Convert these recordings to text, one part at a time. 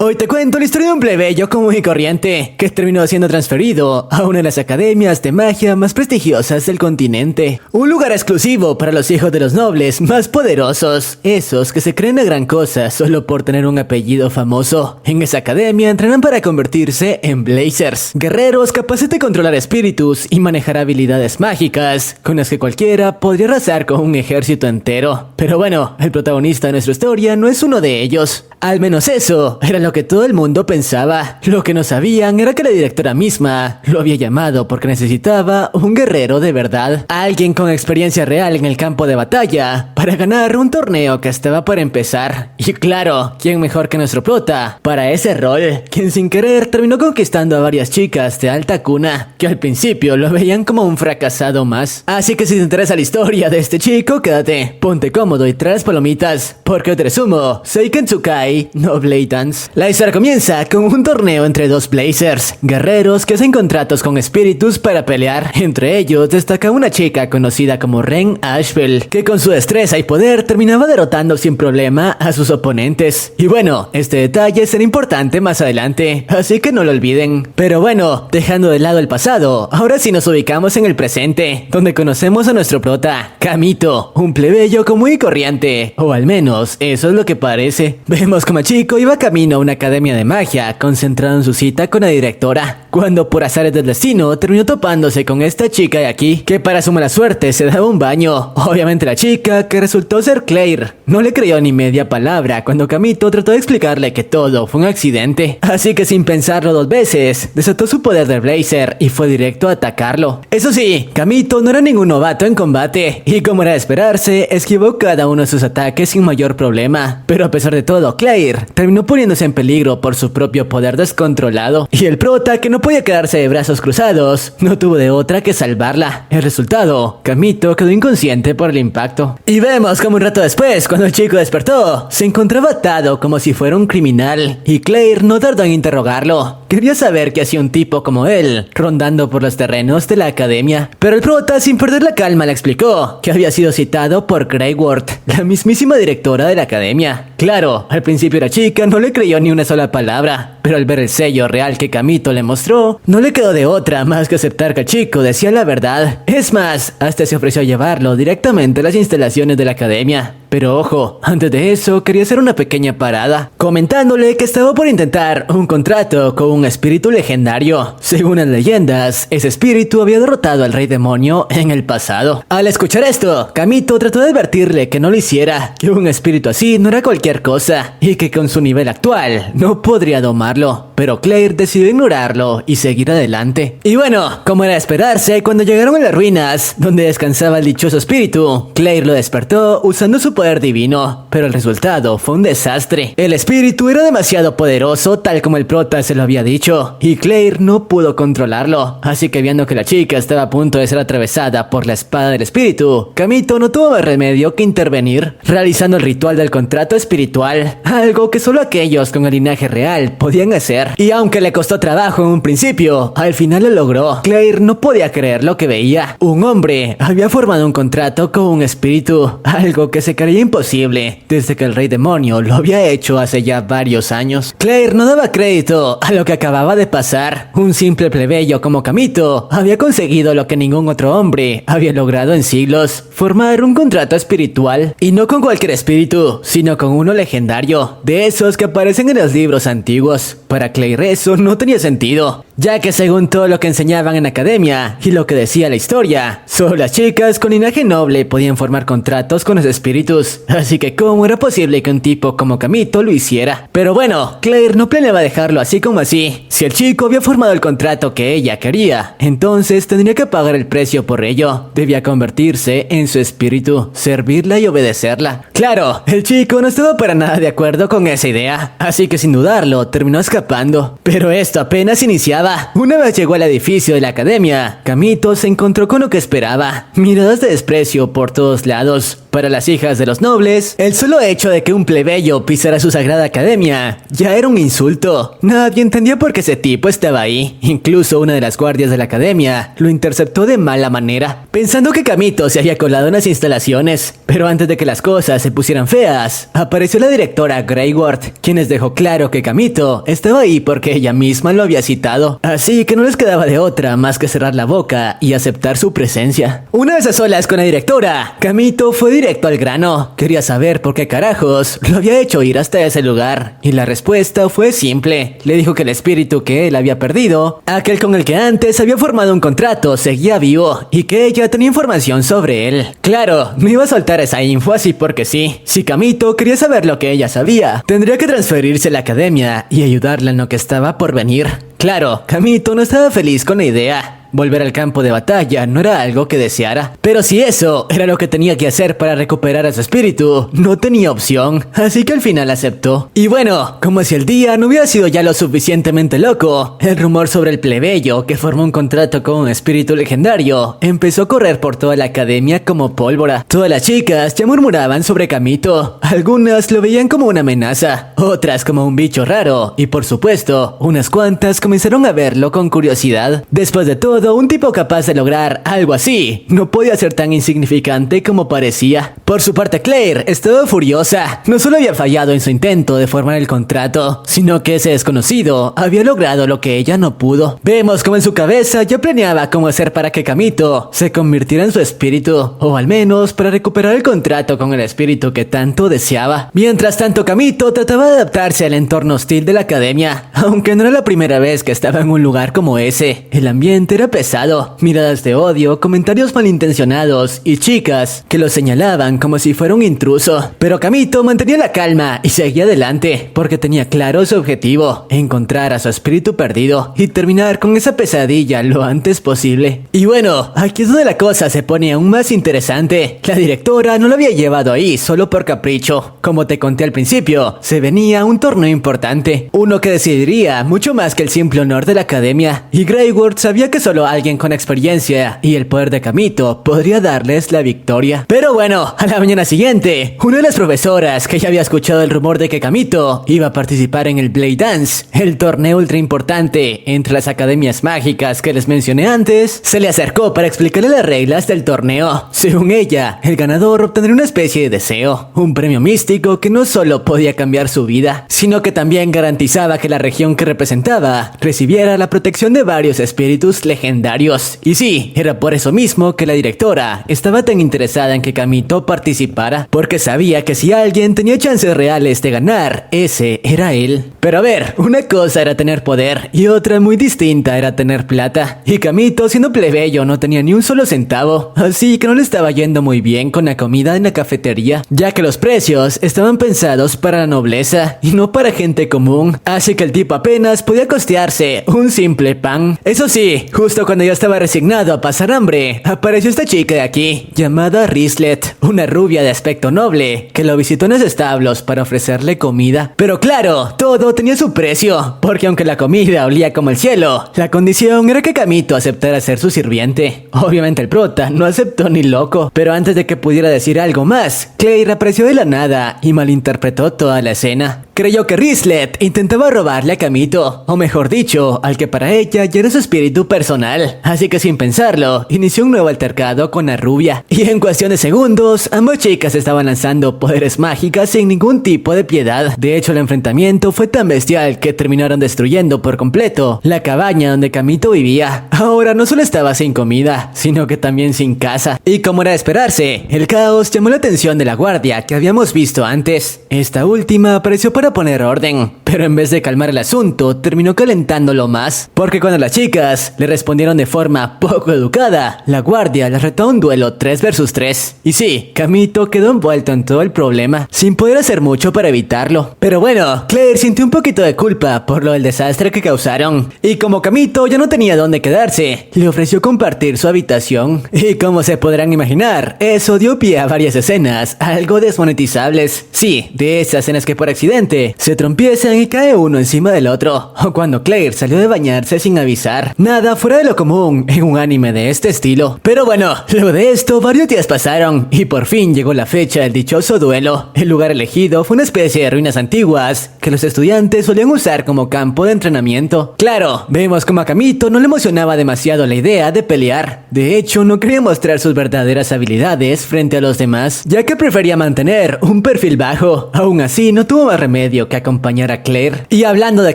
Hoy te cuento la historia de un plebeyo común y corriente que terminó siendo transferido a una de las academias de magia más prestigiosas del continente. Un lugar exclusivo para los hijos de los nobles más poderosos, esos que se creen a gran cosa solo por tener un apellido famoso. En esa academia entrenan para convertirse en Blazers, guerreros capaces de controlar espíritus y manejar habilidades mágicas con las que cualquiera podría arrasar con un ejército entero. Pero bueno, el protagonista de nuestra historia no es uno de ellos. Al menos eso era lo que todo el mundo pensaba. Lo que no sabían era que la directora misma lo había llamado porque necesitaba un guerrero de verdad, alguien con experiencia real en el campo de batalla para ganar un torneo que estaba por empezar. Y claro, ¿quién mejor que nuestro prota para ese rol? Quien sin querer terminó conquistando a varias chicas de alta cuna que al principio lo veían como un fracasado más. Así que si te interesa la historia de este chico, quédate, ponte cómodo y trae las palomitas, porque hoy te resumo Seiken Tsukai no Blade Dance. La historia comienza con un torneo entre dos Blazers, guerreros que hacen contratos con espíritus para pelear. Entre ellos destaca una chica conocida como Ren Ashbel, que con su destreza y poder terminaba derrotando sin problema a sus oponentes. Y bueno, este detalle será importante más adelante, así que no lo olviden. Pero bueno, dejando de lado el pasado, ahora sí nos ubicamos en el presente, donde conocemos a nuestro prota, Kamito, un plebeyo común y corriente, o al menos eso es lo que parece. Vemos como el chico iba camino a una academia de magia, concentrado en su cita con la directora, cuando por azares del destino terminó topándose con esta chica de aquí, que para su mala suerte se daba un baño. Obviamente la chica, que resultó ser Claire, no le creyó ni media palabra cuando Kamito trató de explicarle que todo fue un accidente, así que sin pensarlo dos veces, desató su poder de Blazer y fue directo a atacarlo. Eso sí, Kamito no era ningún novato en combate, y como era de esperarse, esquivó cada uno de sus ataques sin mayor problema, pero a pesar de todo, Claire terminó poniéndose en peligro por su propio poder descontrolado, y el prota, que no podía quedarse de brazos cruzados, no tuvo de otra que salvarla. El resultado, Kamito quedó inconsciente por el impacto. Y vemos como un rato después, cuando el chico despertó, se encontraba atado como si fuera un criminal, y Claire no tardó en interrogarlo. Quería saber qué hacía un tipo como él, rondando por los terrenos de la academia. Pero el prota, sin perder la calma, le explicó que había sido citado por Greyworth, la mismísima directora de la academia. Claro, al principio la chica no le creyó ni una sola palabra, pero al ver el sello real que Kamito le mostró, no le quedó de otra más que aceptar que el chico decía la verdad. Es más, hasta se ofreció a llevarlo directamente a las instalaciones de la academia. Pero ojo, antes de eso quería hacer una pequeña parada, comentándole que estaba por intentar un contrato con un espíritu legendario. Según las leyendas, ese espíritu había derrotado al rey demonio en el pasado. Al escuchar esto, Kamito trató de advertirle que no lo hiciera, que un espíritu así no era cualquier cosa, y que con su nivel actual no podría domarlo. Pero Claire decidió ignorarlo y seguir adelante. Y bueno, como era de esperarse, cuando llegaron a las ruinas donde descansaba el dichoso espíritu, Claire lo despertó usando su poder divino, pero el resultado fue un desastre. El espíritu era demasiado poderoso, tal como el prota se lo había dicho, y Claire no pudo controlarlo. Así que viendo que la chica estaba a punto de ser atravesada por la espada del espíritu, Kamito no tuvo más remedio que intervenir, realizando el ritual del contrato espiritual, algo que solo aquellos con el linaje real podían hacer. Y aunque le costó trabajo en un principio, al final lo logró. Claire no podía creer lo que veía. Un hombre había formado un contrato con un espíritu, algo que se creía imposible desde que el rey demonio lo había hecho hace ya varios años. Claire no daba crédito a lo que acababa de pasar. Un simple plebeyo como Kamito había conseguido lo que ningún otro hombre había logrado en siglos: formar un contrato espiritual, y no con cualquier espíritu, sino con uno legendario, de esos que aparecen en los libros antiguos. Para Claire eso no tenía sentido, ya que según todo lo que enseñaban en academia y lo que decía la historia, solo las chicas con linaje noble podían formar contratos con los espíritus, así que cómo era posible que un tipo como Kamito lo hiciera. Pero bueno, Claire no planeaba dejarlo así como así. Si el chico había formado el contrato que ella quería, entonces tendría que pagar el precio por ello. Debía convertirse en su espíritu, servirla y obedecerla. Claro, el chico no estaba para nada de acuerdo con esa idea, así que sin dudarlo terminó escapando. Pero esto apenas iniciaba. Una vez llegó al edificio de la academia, Kamito se encontró con lo que esperaba: miradas de desprecio por todos lados. Para las hijas de los nobles, el solo hecho de que un plebeyo pisara su sagrada academia ya era un insulto. Nadie entendía por qué ese tipo estaba ahí. Incluso una de las guardias de la academia lo interceptó de mala manera, pensando que Kamito se había colado en las instalaciones. Pero antes de que las cosas se pusieran feas, apareció la directora Greyward, quien les dejó claro que Kamito estaba ahí porque ella misma lo había citado. Así que no les quedaba de otra más que cerrar la boca y aceptar su presencia. Una vez a solas con la directora, Kamito fue directo al grano. Quería saber por qué carajos lo había hecho ir hasta ese lugar. Y la respuesta fue simple. Le dijo que el espíritu que él había perdido, aquel con el que antes había formado un contrato, seguía vivo y que ella tenía información sobre él. Claro, no iba a soltar esa info así porque sí. Si Kamito quería saber lo que ella sabía, tendría que transferirse a la academia y ayudarla en lo que estaba por venir. Claro, Kamito no estaba feliz con la idea. Volver al campo de batalla no era algo que deseara, pero si eso era lo que tenía que hacer para recuperar a su espíritu, no tenía opción, así que al final aceptó. Y bueno, como si el día no hubiera sido ya lo suficientemente loco, el rumor sobre el plebeyo que formó un contrato con un espíritu legendario empezó a correr por toda la academia como pólvora. Todas las chicas ya murmuraban sobre Kamito, algunas lo veían como una amenaza, otras como un bicho raro, y por supuesto, unas cuantas comenzaron a verlo con curiosidad. Después de todo, un tipo capaz de lograr algo así no podía ser tan insignificante como parecía. Por su parte, Claire estaba furiosa. No solo había fallado en su intento de formar el contrato, sino que ese desconocido había logrado lo que ella no pudo. Vemos como en su cabeza ya planeaba cómo hacer para que Kamito se convirtiera en su espíritu, o al menos para recuperar el contrato con el espíritu que tanto deseaba. Mientras tanto, Kamito trataba de adaptarse al entorno hostil de la academia, aunque no era la primera vez que estaba en un lugar como ese. El ambiente era pesado, miradas de odio, comentarios malintencionados y chicas que lo señalaban como si fuera un intruso. Pero Kamito mantenía la calma y seguía adelante porque tenía claro su objetivo: encontrar a su espíritu perdido y terminar con esa pesadilla lo antes posible. Y bueno, aquí es donde la cosa se pone aún más interesante. La directora no lo había llevado ahí solo por capricho. Como te conté al principio, se venía un torneo importante, uno que decidiría mucho más que el simple honor de la academia, y Greyward sabía que solo alguien con experiencia y el poder de Kamito podría darles la victoria. Pero bueno, a la mañana siguiente, una de las profesoras que ya había escuchado el rumor de que Kamito iba a participar en el Blade Dance, el torneo ultra importante entre las academias mágicas que les mencioné antes, se le acercó para explicarle las reglas del torneo. Según ella, el ganador obtendría una especie de deseo, un premio místico que no solo podía cambiar su vida, sino que también garantizaba que la región que representaba recibiera la protección de varios espíritus legendarios. Y sí, era por eso mismo que la directora estaba tan interesada en que Kamito participara, porque sabía que si alguien tenía chances reales de ganar, ese era él. Pero a ver, una cosa era tener poder y otra muy distinta era tener plata. Y Kamito, siendo plebeyo, no tenía ni un solo centavo, así que no le estaba yendo muy bien con la comida en la cafetería, ya que los precios estaban pensados para la nobleza y no para gente común, así que el tipo apenas podía costearse un simple pan. Eso sí, justo cuando yo estaba resignado a pasar hambre, apareció esta chica de aquí, llamada Rislet, una rubia de aspecto noble, que lo visitó en los establos para ofrecerle comida. Pero claro, todo tenía su precio, porque aunque la comida olía como el cielo, la condición era que Kamito aceptara ser su sirviente. Obviamente el prota no aceptó ni loco, pero antes de que pudiera decir algo más, Claire apareció de la nada y malinterpretó toda la escena. Creyó que Rislet intentaba robarle a Kamito, o mejor dicho, al que para ella ya era su espíritu personal. Así que sin pensarlo, inició un nuevo altercado con la rubia. Y en cuestión de segundos, ambas chicas estaban lanzando poderes mágicas sin ningún tipo de piedad. De hecho, el enfrentamiento fue tan bestial que terminaron destruyendo por completo la cabaña donde Kamito vivía. Ahora no solo estaba sin comida, sino que también sin casa. Y como era de esperarse, el caos llamó la atención de la guardia que habíamos visto antes. Esta última apareció para poner orden, pero en vez de calmar el asunto, terminó calentándolo más, porque cuando las chicas le respondieron de forma poco educada, la guardia les retó a un duelo 3 versus 3. Y sí, Kamito quedó envuelto en todo el problema, sin poder hacer mucho para evitarlo. Pero bueno, Claire sintió un poquito de culpa por lo del desastre que causaron, y como Kamito ya no tenía dónde quedarse, le ofreció compartir su habitación. Y como se podrán imaginar, eso dio pie a varias escenas algo desmonetizables. Sí, de esas en las que por accidente repente se tropiezan y cae uno encima del otro, o cuando Claire salió de bañarse sin avisar. Nada fuera de lo común en un anime de este estilo. Pero bueno, luego de esto varios días pasaron y por fin llegó la fecha del dichoso duelo. El lugar elegido fue una especie de ruinas antiguas que los estudiantes solían usar como campo de entrenamiento. Claro, vemos como a Kamito no le emocionaba demasiado la idea de pelear. De hecho, no quería mostrar sus verdaderas habilidades frente a los demás, ya que prefería mantener un perfil bajo. Aún así, no tuvo más remedio que acompañar a Claire. Y hablando de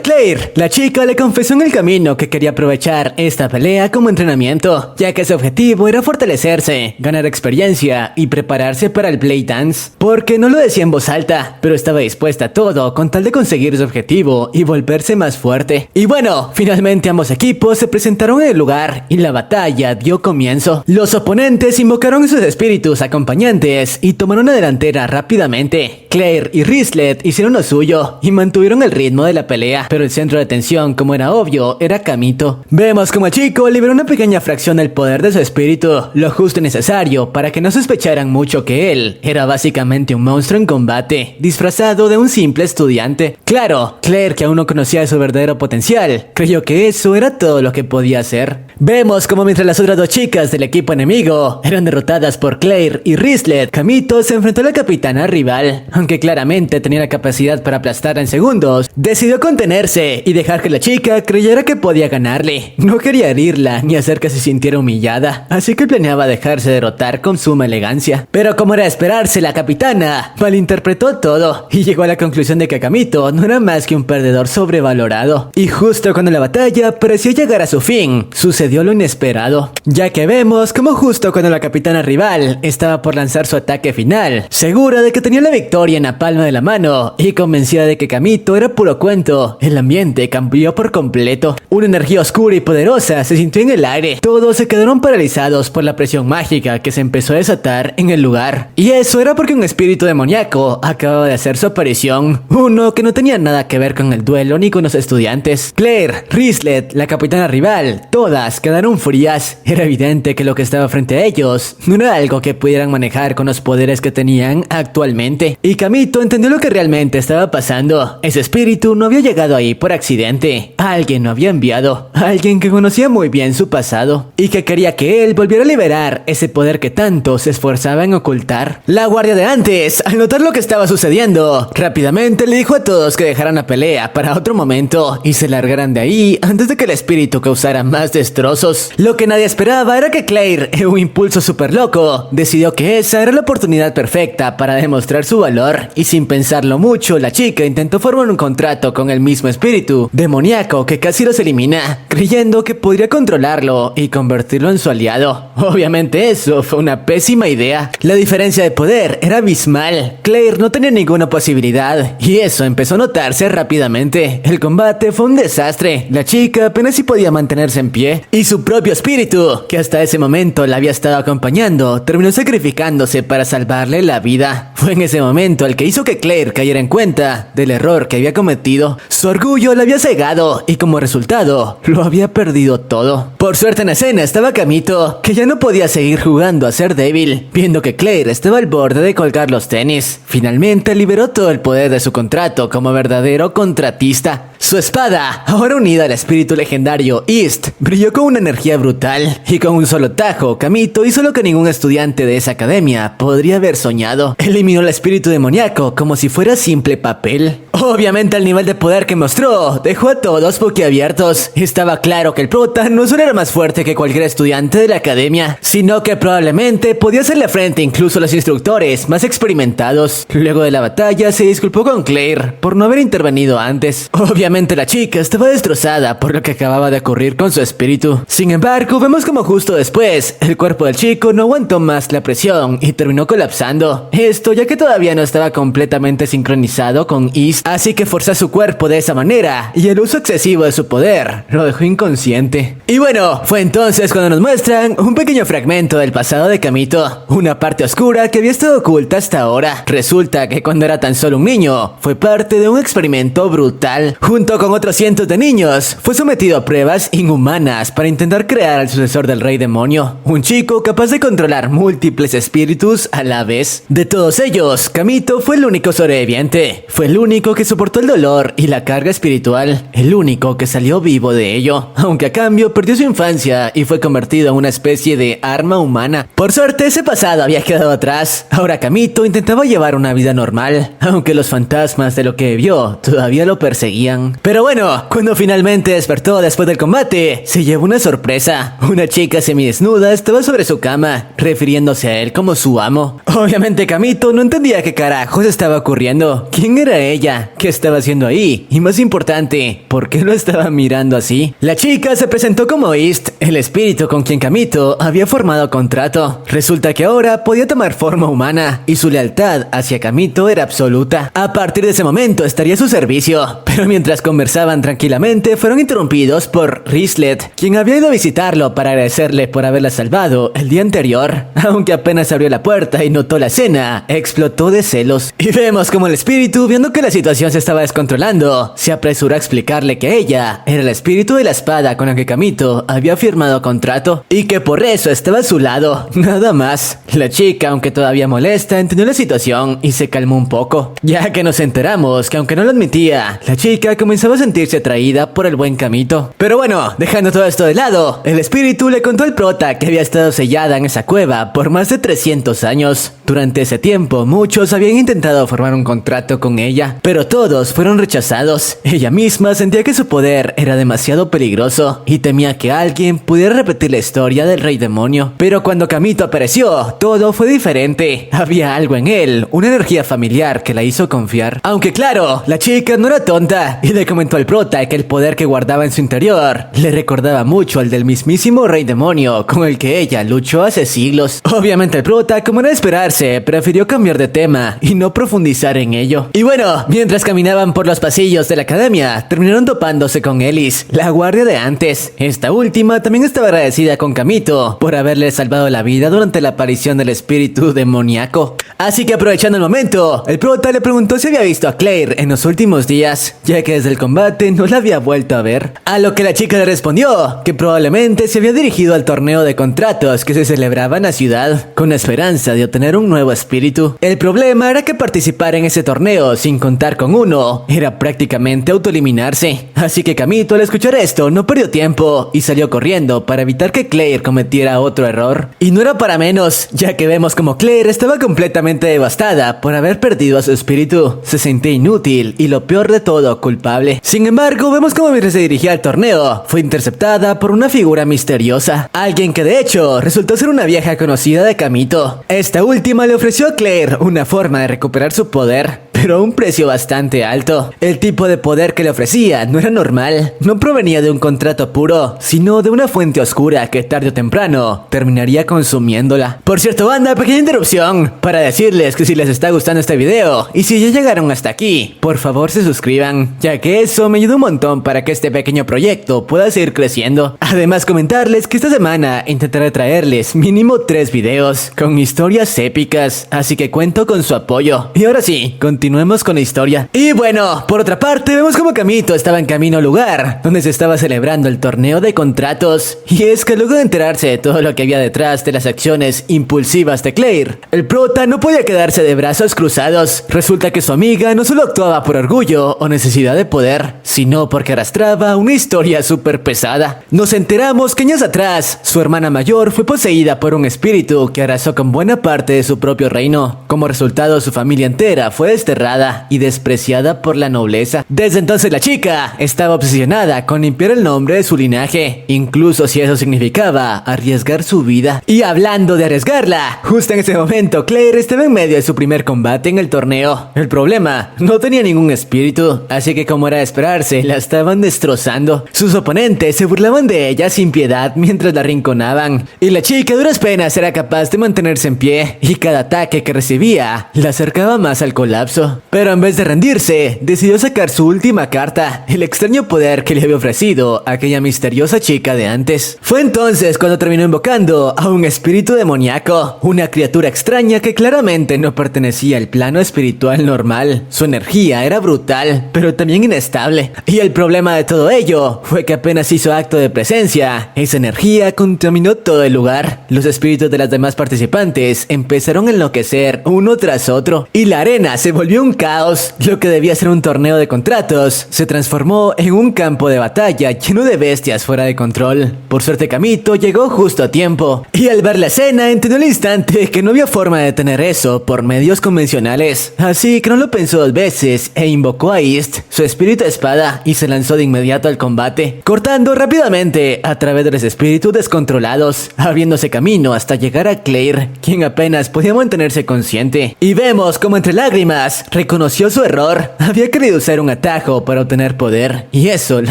Claire, la chica le confesó en el camino que quería aprovechar esta pelea como entrenamiento, ya que su objetivo era fortalecerse, ganar experiencia y prepararse para el Blade Dance, porque no lo decía en voz alta, pero estaba dispuesta a todo con tal de conseguir su objetivo y volverse más fuerte. Y bueno, finalmente ambos equipos se presentaron en el lugar y la batalla dio comienzo. Los oponentes invocaron sus espíritus acompañantes y tomaron la delantera rápidamente. Claire y Rislet hicieron lo suyo y mantuvieron el ritmo de la pelea, pero el centro de atención, como era obvio, era Kamito. Vemos como el chico liberó una pequeña fracción del poder de su espíritu, lo justo y necesario para que no sospecharan mucho que él era básicamente un monstruo en combate, disfrazado de un simple estudiante. Claro, Claire, que aún no conocía su verdadero potencial, creyó que eso era todo lo que podía hacer. Vemos como mientras las otras dos chicas del equipo enemigo eran derrotadas por Claire y Rislet, Kamito se enfrentó a la capitana rival. Aunque claramente tenía la capacidad para aplastarla en segundos, decidió contenerse y dejar que la chica creyera que podía ganarle. No quería herirla ni hacer que se sintiera humillada, así que planeaba dejarse derrotar con suma elegancia. Pero como era de esperarse, la capitana malinterpretó todo y llegó a la conclusión de que Kamito no era más que un perdedor sobrevalorado. Y justo cuando la batalla pareció llegar a su fin, sucedió lo inesperado, ya que vemos como justo cuando la capitana rival estaba por lanzar su ataque final, segura de que tenía la victoria en la palma de la mano y convencida de que Kamito era puro cuento, el ambiente cambió por completo. Una energía oscura y poderosa se sintió en el aire. Todos se quedaron paralizados por la presión mágica que se empezó a desatar en el lugar. Y eso era porque un espíritu demoníaco acababa de hacer su aparición, uno que no tenía nada que ver con el duelo ni con los estudiantes. Claire, Rislet, la capitana rival, todas quedaron frías. Era evidente que lo que estaba frente a ellos no era algo que pudieran manejar con los poderes que tenían actualmente. Y Kamito entendió lo que realmente estaba pasando. Ese espíritu no había llegado ahí por accidente. Alguien lo había enviado. Alguien que conocía muy bien su pasado y que quería que él volviera a liberar ese poder que tanto se esforzaba en ocultar. La guardia de antes, al notar lo que estaba sucediendo, rápidamente le dijo a todos que dejaran la pelea para otro momento y se largaran de ahí antes de que el espíritu causara más destrozos. Lo que nadie esperaba era que Claire, en un impulso súper loco, decidió que esa era la oportunidad perfecta para demostrar su valor. Y sin pensarlo mucho, la chica intentó formar un contrato con el mismo espíritu demoníaco que casi los elimina, creyendo que podría controlarlo y convertirlo en su aliado. Obviamente eso fue una pésima idea. La diferencia de poder era abismal. Claire no tenía ninguna posibilidad y eso empezó a notarse rápidamente. El combate fue un desastre. La chica apenas si podía mantenerse en pie y su propio espíritu, que hasta ese momento la había estado acompañando, terminó sacrificándose para salvarle la vida. Fue en ese momento el que hizo que Claire cayera en cuenta del error que había cometido. Su orgullo la había cegado y como resultado lo había perdido todo. Por suerte en la escena estaba Kamito, que ya no podía seguir jugando a ser débil, viendo que Claire estaba al borde de colgar los tenis. Finalmente liberó todo el poder de su contrato como verdadero contratista. Su espada, ahora unida al espíritu legendario East, brilló con una energía brutal y con un solo tajo, Kamito hizo lo que ningún estudiante de esa academia podría haber soñado. Eliminó el espíritu demoníaco como si fuera simple papel. Obviamente el nivel de poder que mostró dejó a todos boquiabiertos. Estaba claro que el prota no solo era más fuerte que cualquier estudiante de la academia, sino que probablemente podía hacerle frente incluso a los instructores más experimentados. Luego de la batalla se disculpó con Claire por no haber intervenido antes. Obviamente la chica estaba destrozada por lo que acababa de ocurrir con su espíritu. Sin embargo, vemos como justo después el cuerpo del chico no aguantó más la presión y terminó colapsando. Esto ya que todavía no estaba completamente sincronizado con East, así que forzó su cuerpo de esa manera y el uso excesivo de su poder lo dejó inconsciente. Y bueno, fue entonces cuando nos muestran un pequeño fragmento del pasado de Kamito, una parte oscura que había estado oculta hasta ahora. Resulta que cuando era tan solo un niño, fue parte de un experimento brutal. Junto con otros cientos de niños, fue sometido a pruebas inhumanas para intentar crear al sucesor del rey demonio, un chico capaz de controlar múltiples espíritus a la vez. De todos ellos, Kamito fue el único sobreviviente. Fue el único que soportó el dolor y la carga espiritual, el único que salió vivo de ello, aunque a cambio perdió su infancia y fue convertido en una especie de arma humana. Por suerte ese pasado había quedado atrás. Ahora Kamito intentaba llevar una vida normal, aunque los fantasmas de lo que vio todavía lo perseguían. Pero bueno, cuando finalmente despertó después del combate, se llevó una sorpresa. Una chica semidesnuda estaba sobre su cama, refiriéndose a él como su amo. Obviamente Kamito no entendía qué carajos estaba ocurriendo. ¿Quién era ella? ¿Qué estaba haciendo ahí? Y más importante, ¿por qué lo estaba mirando así? La chica se presentó como East, el espíritu con quien Kamito había formado contrato. Resulta que ahora podía tomar forma humana y su lealtad hacia Kamito era absoluta. A partir de ese momento estaría a su servicio, pero mientras conversaban tranquilamente fueron interrumpidos por Rislet, quien había ido a visitarlo para agradecerle por haberla salvado el día anterior. Aunque apenas abrió la puerta y notó la escena, explotó de celos. Y vemos como el espíritu, viendo que la situación se estaba descontrolando, se apresuró a explicarle que ella era el espíritu de la espada con la que Kamito había firmado contrato y que por eso estaba a su lado, nada más. La chica, aunque todavía molesta, entendió la situación y se calmó un poco, ya que nos enteramos que aunque no lo admitía, la chica comenzaba a sentirse atraída por el buen Kamito. Pero bueno, dejando todo esto de lado, el espíritu le contó al prota que había estado sellada en esa cueva por más de 300 años. Durante ese tiempo, muchos habían intentado formar un contrato con ella, pero todos fueron rechazados. Ella misma sentía que su poder era demasiado peligroso y temía que alguien pudiera repetir la historia del rey demonio. Pero cuando Kamito apareció, todo fue diferente. Había algo en él, una energía familiar que la hizo confiar. Aunque claro, la chica no era tonta y le comentó al prota que el poder que guardaba en su interior le recordaba mucho al del mismísimo rey demonio con el que ella luchó hace siglos. Obviamente el prota, como era de esperarse, prefirió cambiar de tema y no profundizar en ello. Y bueno, mientras caminaban por los pasillos de la academia, terminaron topándose con Ellis, la guardia de antes. Esta última también estaba agradecida con Kamito por haberle salvado la vida durante la aparición del espíritu demoníaco. Así que aprovechando el momento, el prota le preguntó si había visto a Claire en los últimos días, ya que desde el combate no la había vuelto a ver. A lo que la chica le respondió que probablemente se había dirigido al torneo de contratos que se celebraba en la ciudad, con la esperanza de obtener un nuevo espíritu. El problema era que participar en ese torneo sin contar con uno era prácticamente autoeliminarse. Así que Kamito, al escuchar esto, no perdió tiempo y salió corriendo para evitar que Claire cometiera otro error. Y no era para menos, ya que vemos como Claire estaba completamente devastada por haber perdido a su espíritu. Se sentía inútil y, lo peor de todo, culpable. Sin embargo, vemos como mientras se dirigía al torneo, fue interceptada por una figura misteriosa. Alguien que de hecho resultó ser una vieja conocida de Kamito. Esta última le ofreció a Claire una forma de recuperar su poder, pero a un precio bastante alto. El tipo de poder que le ofrecía no era normal, no provenía de un contrato puro, sino de una fuente oscura que tarde o temprano terminaría consumiéndola. Por cierto, banda, pequeña interrupción para decirles que si les está gustando este video y si ya llegaron hasta aquí, por favor se suscriban, ya que eso me ayuda un montón para que este pequeño proyecto pueda seguir creciendo. Además, comentarles que esta semana intentaré traerles mínimo 3 videos con historias épicas, así que cuento con su apoyo. Y ahora sí, continuemos con la historia. Y bueno, por otra parte, vemos como Kamito estaba en camino al lugar donde se estaba celebrando el torneo de contratos. Y es que luego de enterarse de todo lo que había detrás de las acciones impulsivas de Claire, el prota no podía quedarse de brazos cruzados. Resulta que su amiga no solo actuaba por orgullo o necesidad de poder, sino porque arrastraba una historia súper pesada. Nos enteramos que años atrás, su hermana mayor fue poseída por un espíritu que arrasó con buena parte de su propio reino. Como resultado, su familia entera fue desterrada y despreciada por la nobleza. Desde entonces la chica estaba obsesionada con limpiar el nombre de su linaje, incluso si eso significaba arriesgar su vida. Y hablando de arriesgarla, justo en ese momento Claire estaba en medio de su primer combate en el torneo. El problema, no tenía ningún espíritu, así que como era de esperarse, la estaban destrozando. Sus oponentes se burlaban de ella sin piedad mientras la arrinconaban, y la chica a duras penas era capaz de mantenerse en pie, y cada ataque que recibía la acercaba más al colapso. Pero en vez de rendirse, decidió sacar su última carta, el extraño poder que le había ofrecido aquella misteriosa chica de antes. Fue entonces cuando terminó invocando a un espíritu demoníaco, una criatura extraña que claramente no pertenecía al plano espiritual normal. Su energía era brutal, pero también inestable. Y el problema de todo ello fue que apenas hizo acto de presencia, esa energía contaminó todo el lugar. Los espíritus de las demás participantes empezaron a enloquecer uno tras otro, y la arena se volvió un caos. Lo que debía ser un torneo de contratos se transformó en un campo de batalla lleno de bestias fuera de control. Por suerte Kamito llegó justo a tiempo, y al ver la escena entendió al instante que no había forma de detener eso por medios convencionales. Así que no lo pensó dos veces e invocó a East, su espíritu espada, y se lanzó de inmediato al combate, cortando rápidamente a través de los espíritus descontrolados, abriéndose camino hasta llegar a Claire, quien apenas podía mantenerse consciente. Y vemos como entre lágrimas reconoció su error. Había querido usar un atajo para obtener poder, y eso le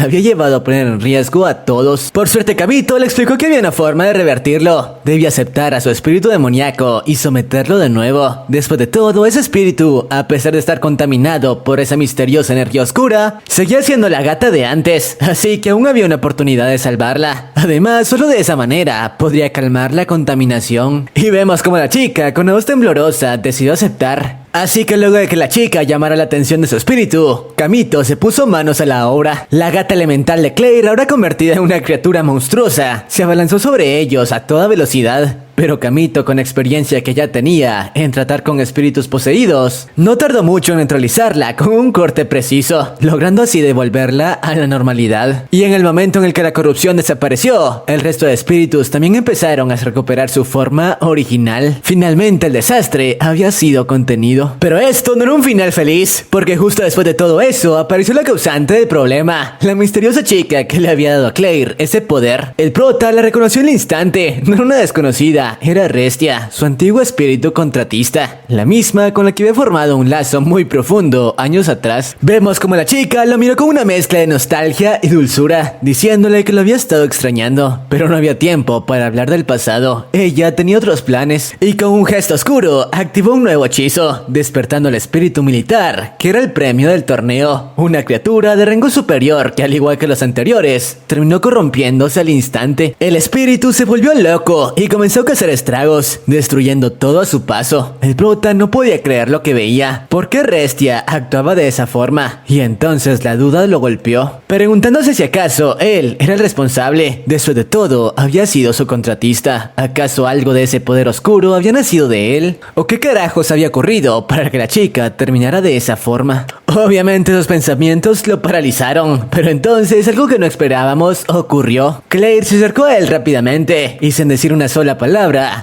había llevado a poner en riesgo a todos. Por suerte Kamito le explicó que había una forma de revertirlo. Debía aceptar a su espíritu demoníaco y someterlo de nuevo. Después de todo, ese espíritu, a pesar de estar contaminado por esa misteriosa energía oscura, seguía siendo la gata de antes, así que aún había una oportunidad de salvarla. Además, solo de esa manera podría calmar la contaminación. Y vemos como la chica, con una voz temblorosa, decidió aceptar. Así que luego de que la chica llamara la atención de su espíritu, Kamito se puso manos a la obra. La gata elemental de Claire, ahora convertida en una criatura monstruosa, se abalanzó sobre ellos a toda velocidad. Pero Kamito, con experiencia que ya tenía en tratar con espíritus poseídos, no tardó mucho en neutralizarla con un corte preciso, logrando así devolverla a la normalidad. Y en el momento en el que la corrupción desapareció, el resto de espíritus también empezaron a recuperar su forma original. Finalmente el desastre había sido contenido. Pero esto no era un final feliz, porque justo después de todo eso apareció la causante del problema, la misteriosa chica que le había dado a Claire ese poder. El prota la reconoció al instante, no era una desconocida, era Restia, su antiguo espíritu contratista, la misma con la que había formado un lazo muy profundo años atrás. Vemos como la chica lo miró con una mezcla de nostalgia y dulzura, diciéndole que lo había estado extrañando, pero no había tiempo para hablar del pasado. Ella tenía otros planes, y con un gesto oscuro activó un nuevo hechizo, despertando el espíritu militar, que era el premio del torneo, una criatura de rango superior que, al igual que los anteriores, terminó corrompiéndose al instante. El espíritu se volvió loco y comenzó a hacer estragos, destruyendo todo a su paso. El prota no podía creer lo que veía. ¿Por qué Restia actuaba de esa forma? Y entonces la duda lo golpeó, preguntándose si acaso él era el responsable. Después de todo, había sido su contratista. ¿Acaso algo de ese poder oscuro había nacido de él? ¿O qué carajos había ocurrido para que la chica terminara de esa forma? Obviamente esos pensamientos lo paralizaron, pero entonces algo que no esperábamos ocurrió. Claire se acercó a él rápidamente y, sin decir una sola palabra,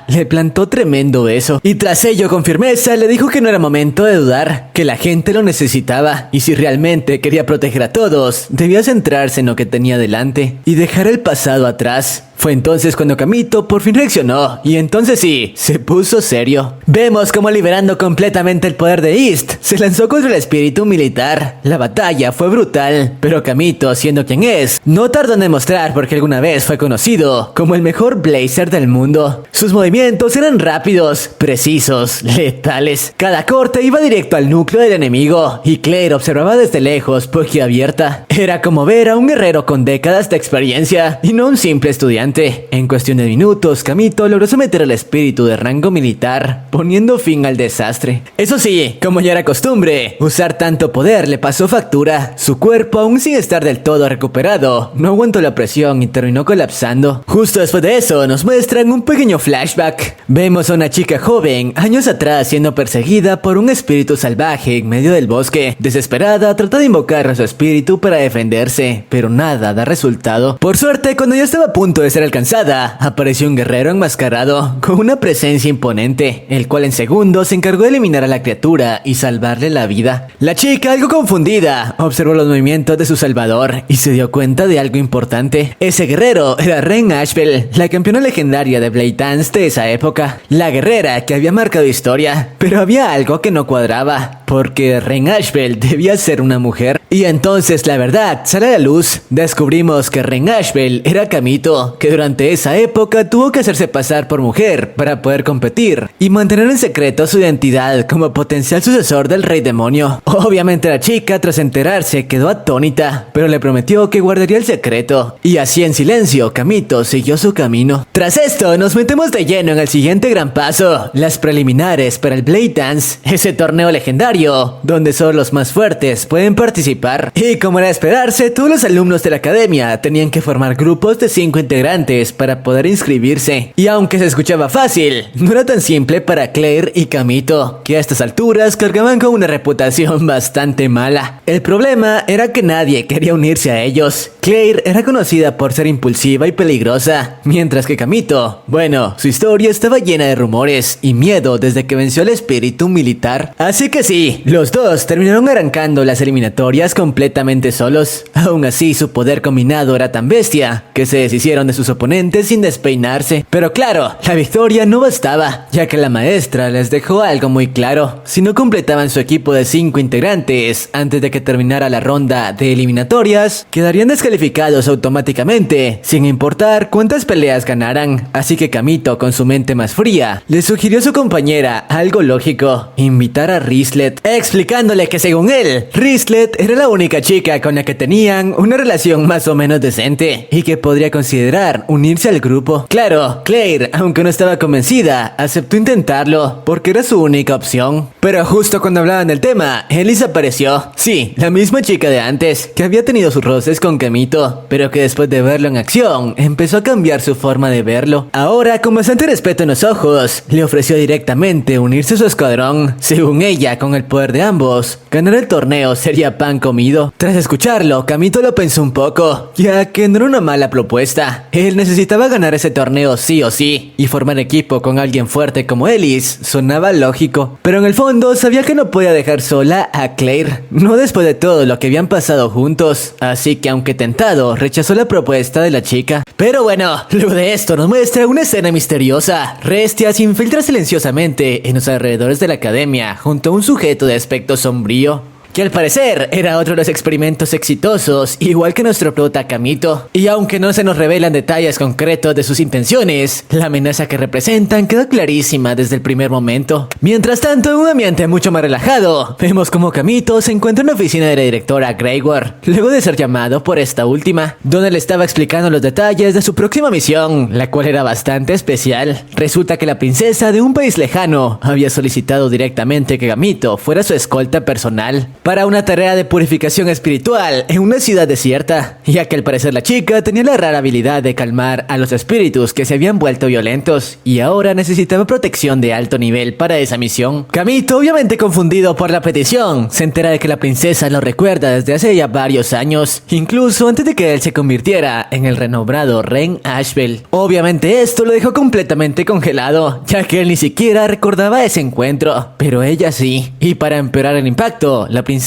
le plantó tremendo beso. Y tras ello, con firmeza, le dijo que no era momento de dudar, que la gente lo necesitaba, y si realmente quería proteger a todos, debía centrarse en lo que tenía delante y dejar el pasado atrás. Fue entonces cuando Kamito por fin reaccionó, y entonces sí, se puso serio. Vemos como, liberando completamente el poder de East, se lanzó contra el espíritu militar. La batalla fue brutal, pero Kamito, siendo quien es, no tardó en demostrar por qué alguna vez fue conocido como el mejor blazer del mundo. Sus movimientos eran rápidos, precisos, letales. Cada corte iba directo al núcleo del enemigo, y Claire observaba desde lejos, boquiabierta. Era como ver a un guerrero con décadas de experiencia, y no un simple estudiante. En cuestión de minutos, Kamito logró someter al espíritu de rango militar, poniendo fin al desastre. Eso sí, como ya era costumbre, usar tanto poder le pasó factura. Su cuerpo, aún sin estar del todo recuperado, no aguantó la presión y terminó colapsando. Justo después de eso, nos muestran un pequeño flashback. Vemos a una chica joven, años atrás, siendo perseguida por un espíritu salvaje en medio del bosque. Desesperada, trata de invocar a su espíritu para defenderse, pero nada da resultado. Por suerte, cuando ya estaba a punto de ser alcanzada, apareció un guerrero enmascarado con una presencia imponente, el cual en segundos se encargó de eliminar a la criatura y salvarle la vida. La chica, algo confundida, observó los movimientos de su salvador y se dio cuenta de algo importante. Ese guerrero era Ren Ashbel, la campeona legendaria de Blade Dance de esa época, la guerrera que había marcado historia. Pero había algo que no cuadraba, porque Ren Ashbel debía ser una mujer. Y entonces la verdad sale a la luz. Descubrimos que Ren Ashbel era Kamito, que durante esa época tuvo que hacerse pasar por mujer para poder competir y mantener en secreto su identidad como potencial sucesor del rey demonio. Obviamente la chica, tras enterarse, quedó atónita, pero le prometió que guardaría el secreto, y así en silencio Kamito siguió su camino. Tras esto nos metemos entremos de lleno en el siguiente gran paso, las preliminares para el Blade Dance, ese torneo legendario, donde solo los más fuertes pueden participar. Y como era de esperarse, todos los alumnos de la academia tenían que formar grupos de 5 integrantes para poder inscribirse. Y aunque se escuchaba fácil, no era tan simple para Claire y Kamito, que a estas alturas cargaban con una reputación bastante mala. El problema era que nadie quería unirse a ellos. Claire era conocida por ser impulsiva y peligrosa, mientras que Kamito, bueno, su historia estaba llena de rumores y miedo desde que venció al espíritu militar. Así que sí, los dos terminaron arrancando las eliminatorias completamente solos. Aún así, su poder combinado era tan bestia que se deshicieron de sus oponentes sin despeinarse. Pero claro, la victoria no bastaba, ya que la maestra les dejó algo muy claro: si no completaban su equipo de 5 integrantes antes de que terminara la ronda de eliminatorias, quedarían descalificados automáticamente, sin importar cuántas peleas ganaran. Así que Kamito, con su mente más fría, le sugirió a su compañera algo lógico: invitar a Rislet, explicándole que según él, Rislet era la única chica con la que tenían una relación más o menos decente y que podría considerar unirse al grupo. Claro, Claire, aunque no estaba convencida, aceptó intentarlo porque era su única opción. Pero justo cuando hablaban del tema, Elise apareció. Sí, la misma chica de antes, que había tenido sus roces con Kamito, pero que después de verlo en acción, empezó a cambiar su forma de verlo. Ahora, con bastante respeto en los ojos, le ofreció directamente unirse a su escuadrón. Según ella, con el poder de ambos, ganar el torneo sería pan comido. Tras escucharlo, Kamito lo pensó un poco, ya que no era una mala propuesta. Él necesitaba ganar ese torneo sí o sí, y formar equipo con alguien fuerte como Elise sonaba lógico. Pero en el fondo sabía que no podía dejar sola a Claire, no después de todo lo que habían pasado juntos. Así que aunque tentado, rechazó la propuesta de la chica. Pero bueno, luego de esto nos muestra una escena misteriosa. Restia se infiltra silenciosamente en los alrededores de la academia junto a un sujeto de aspecto sombrío, que al parecer era otro de los experimentos exitosos, igual que nuestro prota Kamito. Y aunque no se nos revelan detalles concretos de sus intenciones, la amenaza que representan quedó clarísima desde el primer momento. Mientras tanto, en un ambiente mucho más relajado, vemos como Kamito se encuentra en la oficina de la directora Greyward, luego de ser llamado por esta última, donde le estaba explicando los detalles de su próxima misión, la cual era bastante especial. Resulta que la princesa de un país lejano había solicitado directamente que Kamito fuera su escolta personal para una tarea de purificación espiritual en una ciudad desierta, ya que al parecer la chica tenía la rara habilidad de calmar a los espíritus que se habían vuelto violentos y ahora necesitaba protección de alto nivel para esa misión. Kamito, obviamente confundido por la petición, se entera de que la princesa lo recuerda desde hace ya varios años, incluso antes de que él se convirtiera en el renombrado Ren Ashbel. Obviamente esto lo dejó completamente congelado, ya que él ni siquiera recordaba ese encuentro, pero ella sí. Y para empeorar el impacto, la princesa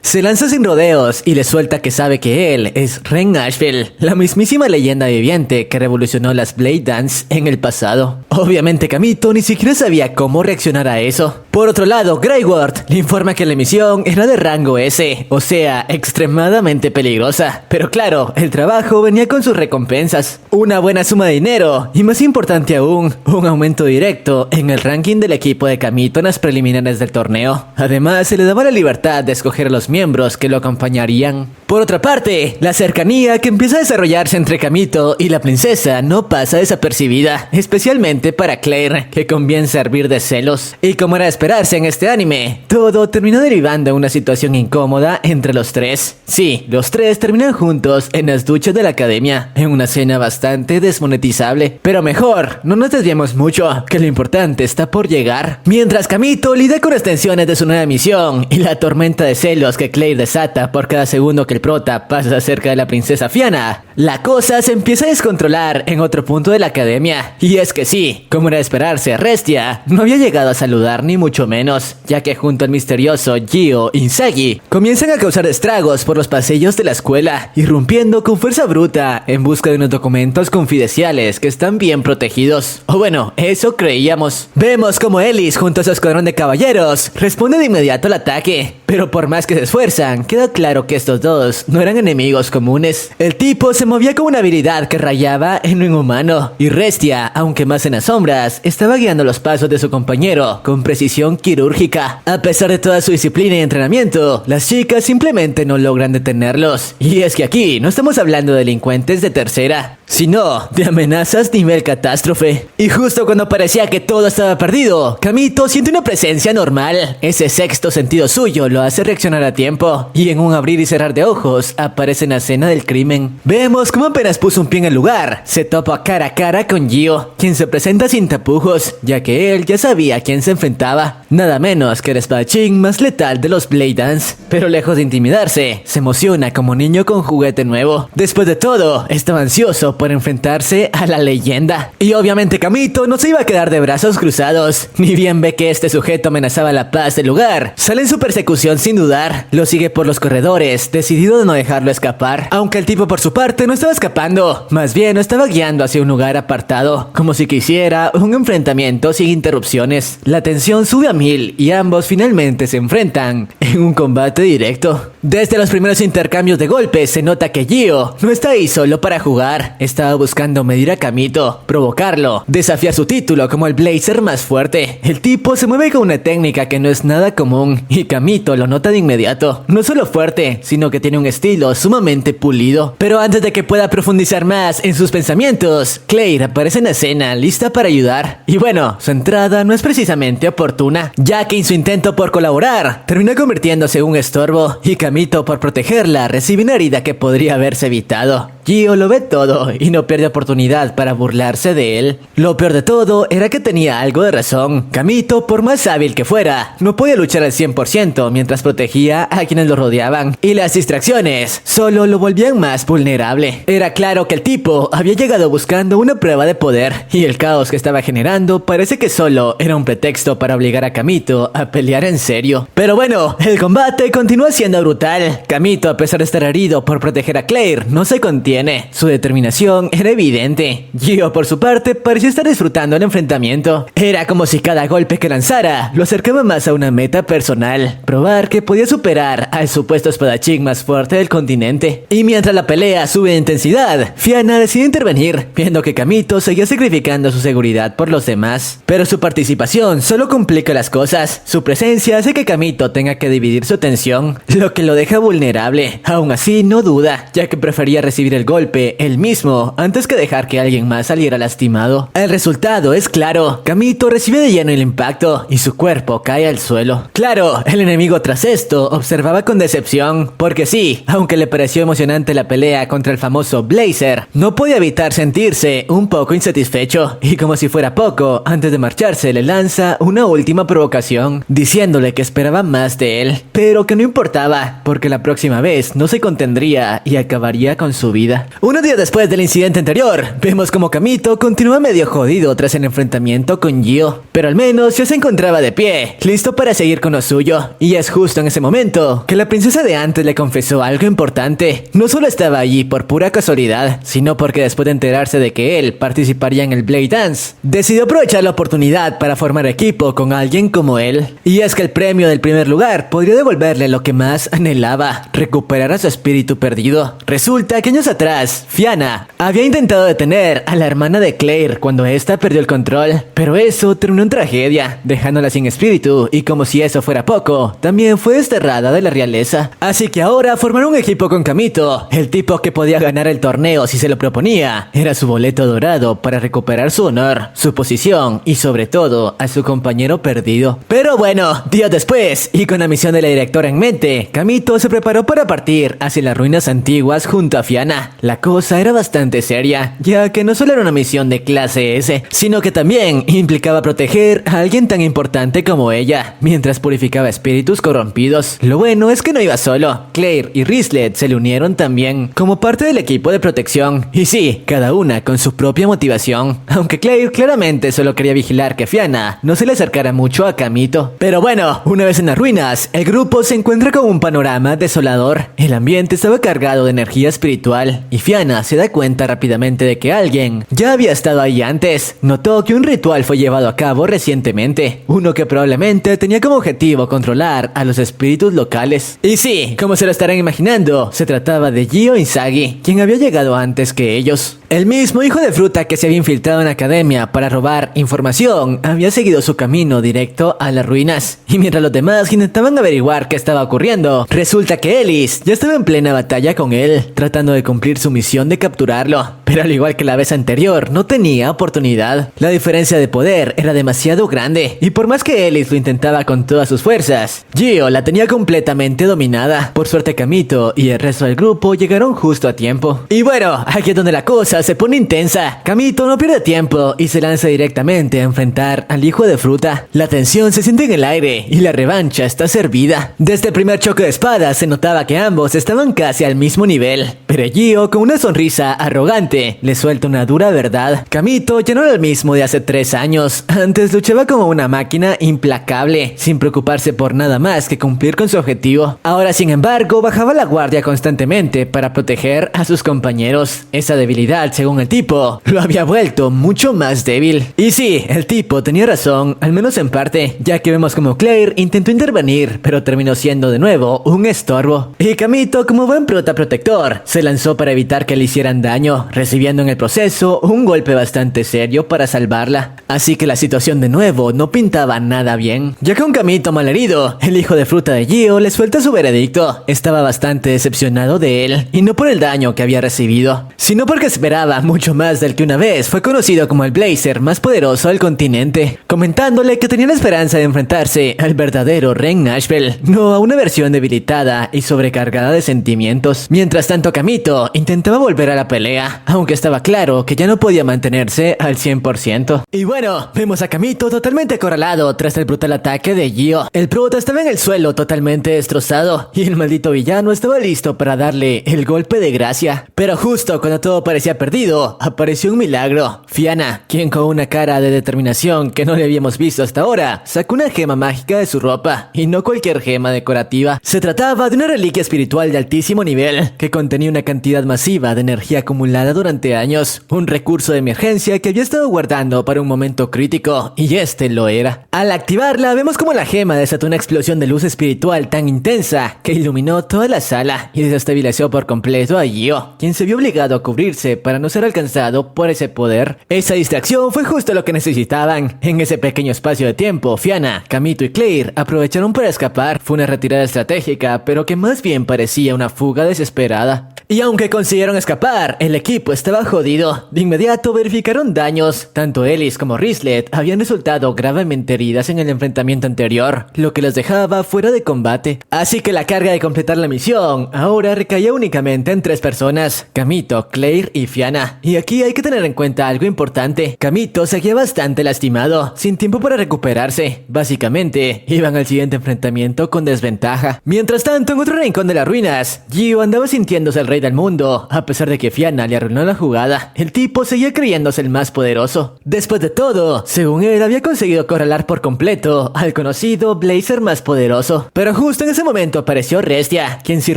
se lanza sin rodeos y le suelta que sabe que él es Ren Ashbel, la mismísima leyenda viviente que revolucionó las Blade Dance en el pasado. Obviamente Kamito ni siquiera sabía cómo reaccionar a eso. Por otro lado, Greyward le informa que la misión era de rango S, o sea, extremadamente peligrosa. Pero claro, el trabajo venía con sus recompensas, una buena suma de dinero y, más importante aún, un aumento directo en el ranking del equipo de Kamito en las preliminares del torneo. Además, se le daba la libertad de escoger a los miembros que lo acompañarían. Por otra parte, la cercanía que empieza a desarrollarse entre Kamito y la princesa no pasa desapercibida, especialmente para Claire, que comienza a hervir de celos. Y como era de esperarse en este anime, todo terminó derivando en una situación incómoda entre los tres. Sí, los tres terminan juntos en las duchas de la academia, en una escena bastante desmonetizable. Pero mejor, no nos desviemos mucho, que lo importante está por llegar. Mientras Kamito lidia con las tensiones de su nueva misión y la tormenta de celos que Claire desata por cada segundo que el prota pasa cerca de la princesa Fianna, la cosa se empieza a descontrolar en otro punto de la academia. Y es que sí, como era de esperarse, Restia no había llegado a saludar ni mucho menos, ya que junto al misterioso Gio Inzaghi comienzan a causar estragos por los pasillos de la escuela, irrumpiendo con fuerza bruta en busca de unos documentos confidenciales que están bien protegidos. O bueno, eso creíamos. Vemos como Elise junto a su escuadrón de caballeros responde de inmediato al ataque, pero por más que se esfuerzan, queda claro que estos dos no eran enemigos comunes. El tipo se movía con una habilidad que rayaba en lo inhumano, y Restia, aunque más en las sombras, estaba guiando los pasos de su compañero con precisión quirúrgica. A pesar de toda su disciplina y entrenamiento, las chicas simplemente no logran detenerlos. Y es que aquí no estamos hablando de delincuentes de tercera, sino de amenazas nivel catástrofe. Y justo cuando parecía que todo estaba perdido, Kamito siente una presencia normal. Ese sexto sentido suyo lo hace reaccionar a tiempo, y en un abrir y cerrar de ojos aparece en la escena del crimen. Vemos cómo apenas puso un pie en el lugar, se topa cara a cara con Gio, quien se presenta sin tapujos, ya que él ya sabía a quién se enfrentaba, nada menos que el espadachín más letal de los Blade Dance. Pero lejos de intimidarse, se emociona como niño con juguete nuevo. Después de todo, estaba ansioso por enfrentarse a la leyenda. Y obviamente Kamito no se iba a quedar de brazos cruzados. Ni bien ve que este sujeto amenazaba la paz del lugar, sale en su persecución sin dudar. Lo sigue por los corredores, decidido de no dejarlo escapar. Aunque el tipo por su parte no estaba escapando, más bien lo estaba guiando hacia un lugar apartado, como si quisiera un enfrentamiento sin interrupciones. La tensión sube a 1000 y ambos finalmente se enfrentan en un combate directo. Desde los primeros intercambios de golpes se nota que Gio no está ahí solo para jugar, estaba buscando medir a Kamito, provocarlo, desafiar su título como el Blazer más fuerte. El tipo se mueve con una técnica que no es nada común y Kamito lo nota de inmediato. No solo fuerte, sino que tiene un estilo sumamente pulido. Pero antes de que pueda profundizar más en sus pensamientos, Claire aparece en la escena lista para ayudar. Y bueno, su entrada no es precisamente oportuna, ya que en su intento por colaborar termina convirtiéndose en un estorbo y Kamito, por protegerla, recibe una herida que podría haberse evitado. Gio lo ve todo y no pierde oportunidad para burlarse de él. Lo peor de todo era que tenía algo de razón. Kamito, por más hábil que fuera, no podía luchar al 100% mientras protegía a quienes lo rodeaban, y las distracciones solo lo volvían más vulnerable. Era claro que el tipo había llegado buscando una prueba de poder, y el caos que estaba generando parece que solo era un pretexto para obligar a Kamito a pelear en serio. Pero bueno, el combate continúa siendo brutal. Kamito, a pesar de estar herido por proteger a Claire, no se contiene. Su determinación era evidente. Gio, por su parte, parecía estar disfrutando el enfrentamiento. Era como si cada golpe que lanzara lo acercaba más a una meta personal: probar que podía superar al supuesto espadachín más fuerte del continente. Y mientras la pelea sube de intensidad, Fianna decide intervenir, viendo que Kamito seguía sacrificando su seguridad por los demás. Pero su participación solo complica las cosas. Su presencia hace que Kamito tenga que dividir su atención, lo que lo deja vulnerable. Aún así, no duda, ya que prefería recibir el golpe él mismo antes que dejar que alguien más saliera lastimado. El resultado es claro: Kamito recibe de lleno el impacto y su cuerpo cae al suelo. Claro, el enemigo tras esto observaba con decepción, porque sí, aunque le pareció emocionante la pelea contra el famoso Blazer, no podía evitar sentirse un poco insatisfecho, y como si fuera poco, antes de marcharse le lanza una última provocación, diciéndole que esperaba más de él, pero que no importaba, porque la próxima vez no se contendría y acabaría con su vida. Unos días después del incidente anterior, vemos como Kamito continúa medio jodido tras el enfrentamiento con Gio, pero al menos ya se encontraba de pie, listo para seguir con lo suyo. Y es justo en ese momento que la princesa de antes le confesó algo importante. No solo estaba allí por pura casualidad, sino porque después de enterarse de que él participaría en el Blade Dance, decidió aprovechar la oportunidad para formar equipo con alguien como él. Y es que el premio del primer lugar podría devolverle lo que más anhelaba: recuperar a su espíritu perdido. Resulta que años atrás, Fianna había intentado detener a la hermana de Claire cuando ésta perdió el control, pero eso terminó en tragedia, dejándola sin espíritu, y como si eso fuera poco, también fue desterrada de la realeza. Así que ahora formar un equipo con Kamito, el tipo que podía ganar el torneo si se lo proponía, era su boleto dorado para recuperar su honor, su posición y sobre todo a su compañero perdido. Pero bueno, días después, y con la misión de la directora en mente, Kamito se preparó para partir hacia las ruinas antiguas junto a Fianna. La cosa era bastante seria, ya que no solo era una misión de clase S, sino que también implicaba proteger a alguien tan importante como ella, mientras purificaba espíritus corrompidos. Lo bueno es que no iba solo. Claire y Rislet se le unieron también, como parte del equipo de protección. Y sí, cada una con su propia motivación, aunque Claire claramente solo quería vigilar que Fianna no se le acercara mucho a Kamito. Pero bueno, una vez en las ruinas, el grupo se encuentra con un panorama desolador. El ambiente estaba cargado de energía espiritual, y Fianna se da cuenta rápidamente de que alguien ya había estado ahí antes. Notó que un ritual fue llevado a cabo recientemente, uno que probablemente tenía como objetivo controlar a los espíritus locales. Y sí, como se lo estarán imaginando, se trataba de Gio Inzaghi, quien había llegado antes que ellos. El mismo hijo de fruta que se había infiltrado en la academia para robar información había seguido su camino directo a las ruinas. Y mientras los demás intentaban averiguar qué estaba ocurriendo, resulta que Ellis ya estaba en plena batalla con él, tratando de cumplir su misión de capturarlo. Pero al igual que la vez anterior, no tenía oportunidad. La diferencia de poder era demasiado grande, y por más que Ellis lo intentaba con todas sus fuerzas, Gio la tenía completamente dominada. Por suerte Kamito y el resto del grupo llegaron justo a tiempo. Y bueno, aquí es donde la cosa se pone intensa. Kamito no pierde tiempo y se lanza directamente a enfrentar al hijo de fruta. La tensión se siente en el aire y la revancha está servida. Desde el primer choque de espadas se notaba que ambos estaban casi al mismo nivel, pero Gio, con una sonrisa arrogante, le suelta una dura verdad. Kamito ya no era el mismo de hace 3 años. Antes luchaba como una máquina implacable, sin preocuparse por nada más que cumplir con su objetivo. Ahora, sin embargo, bajaba la guardia constantemente para proteger a sus compañeros. Esa debilidad, según el tipo, lo había vuelto mucho más débil. Y sí, el tipo tenía razón, al menos en parte, ya que vemos como Claire intentó intervenir, pero terminó siendo de nuevo un estorbo. Y Kamito, como buen protector, se lanzó para evitar que le hicieran daño, recibiendo en el proceso un golpe bastante serio para salvarla. Así que la situación de nuevo no pintaba nada bien. Ya con Kamito malherido, el hijo de fruta de Gio le suelta su veredicto. Estaba bastante decepcionado de él, y no por el daño que había recibido, sino porque esperaba mucho más del que una vez fue conocido como el Blazer más poderoso del continente, comentándole que tenía la esperanza de enfrentarse al verdadero Ren Nashville, no a una versión debilitada y sobrecargada de sentimientos. Mientras tanto, Kamito intentaba volver a la pelea, aunque estaba claro que ya no podía mantenerse al 100%. Y bueno, vemos a Kamito totalmente acorralado tras el brutal ataque de Gio. El prota estaba en el suelo totalmente destrozado, y el maldito villano estaba listo para darle el golpe de gracia. Pero justo cuando todo parecía perdido, apareció un milagro. Fianna, quien con una cara de determinación que no le habíamos visto hasta ahora, sacó una gema mágica de su ropa, y no cualquier gema decorativa. Se trataba de una reliquia espiritual de altísimo nivel, que contenía una cantidad masiva de energía acumulada durante años, un recurso de emergencia que había estado guardando para un momento crítico, y este lo era. Al activarla, vemos como la gema desató una explosión de luz espiritual tan intensa que iluminó toda la sala y desestabilizó por completo a Gio, quien se vio obligado a cubrirse para no ser alcanzado por ese poder. Esa distracción fue justo lo que necesitaban. En ese pequeño espacio de tiempo, Fianna, Kamito y Claire aprovecharon para escapar. Fue una retirada estratégica, pero que más bien parecía una fuga desesperada. Y aunque consiguieron escapar, el equipo estaba jodido. De inmediato verificaron daños. Tanto Ellis como Rislet habían resultado gravemente heridas en el enfrentamiento anterior, lo que los dejaba fuera de combate. Así que la carga de completar la misión ahora recaía únicamente en 3 personas: Kamito, Claire y Fianna. Y aquí hay que tener en cuenta algo importante. Kamito seguía bastante lastimado, sin tiempo para recuperarse. Básicamente, iban al siguiente enfrentamiento con desventaja. Mientras tanto, en otro rincón de las ruinas, Gio andaba sintiéndose el rey del mundo. A pesar de que Fianna le arruinó la jugada, el tipo seguía creyéndose el más poderoso. Después de todo, según él, había conseguido acorralar por completo al conocido Blazer más poderoso. Pero justo en ese momento apareció Restia, quien sin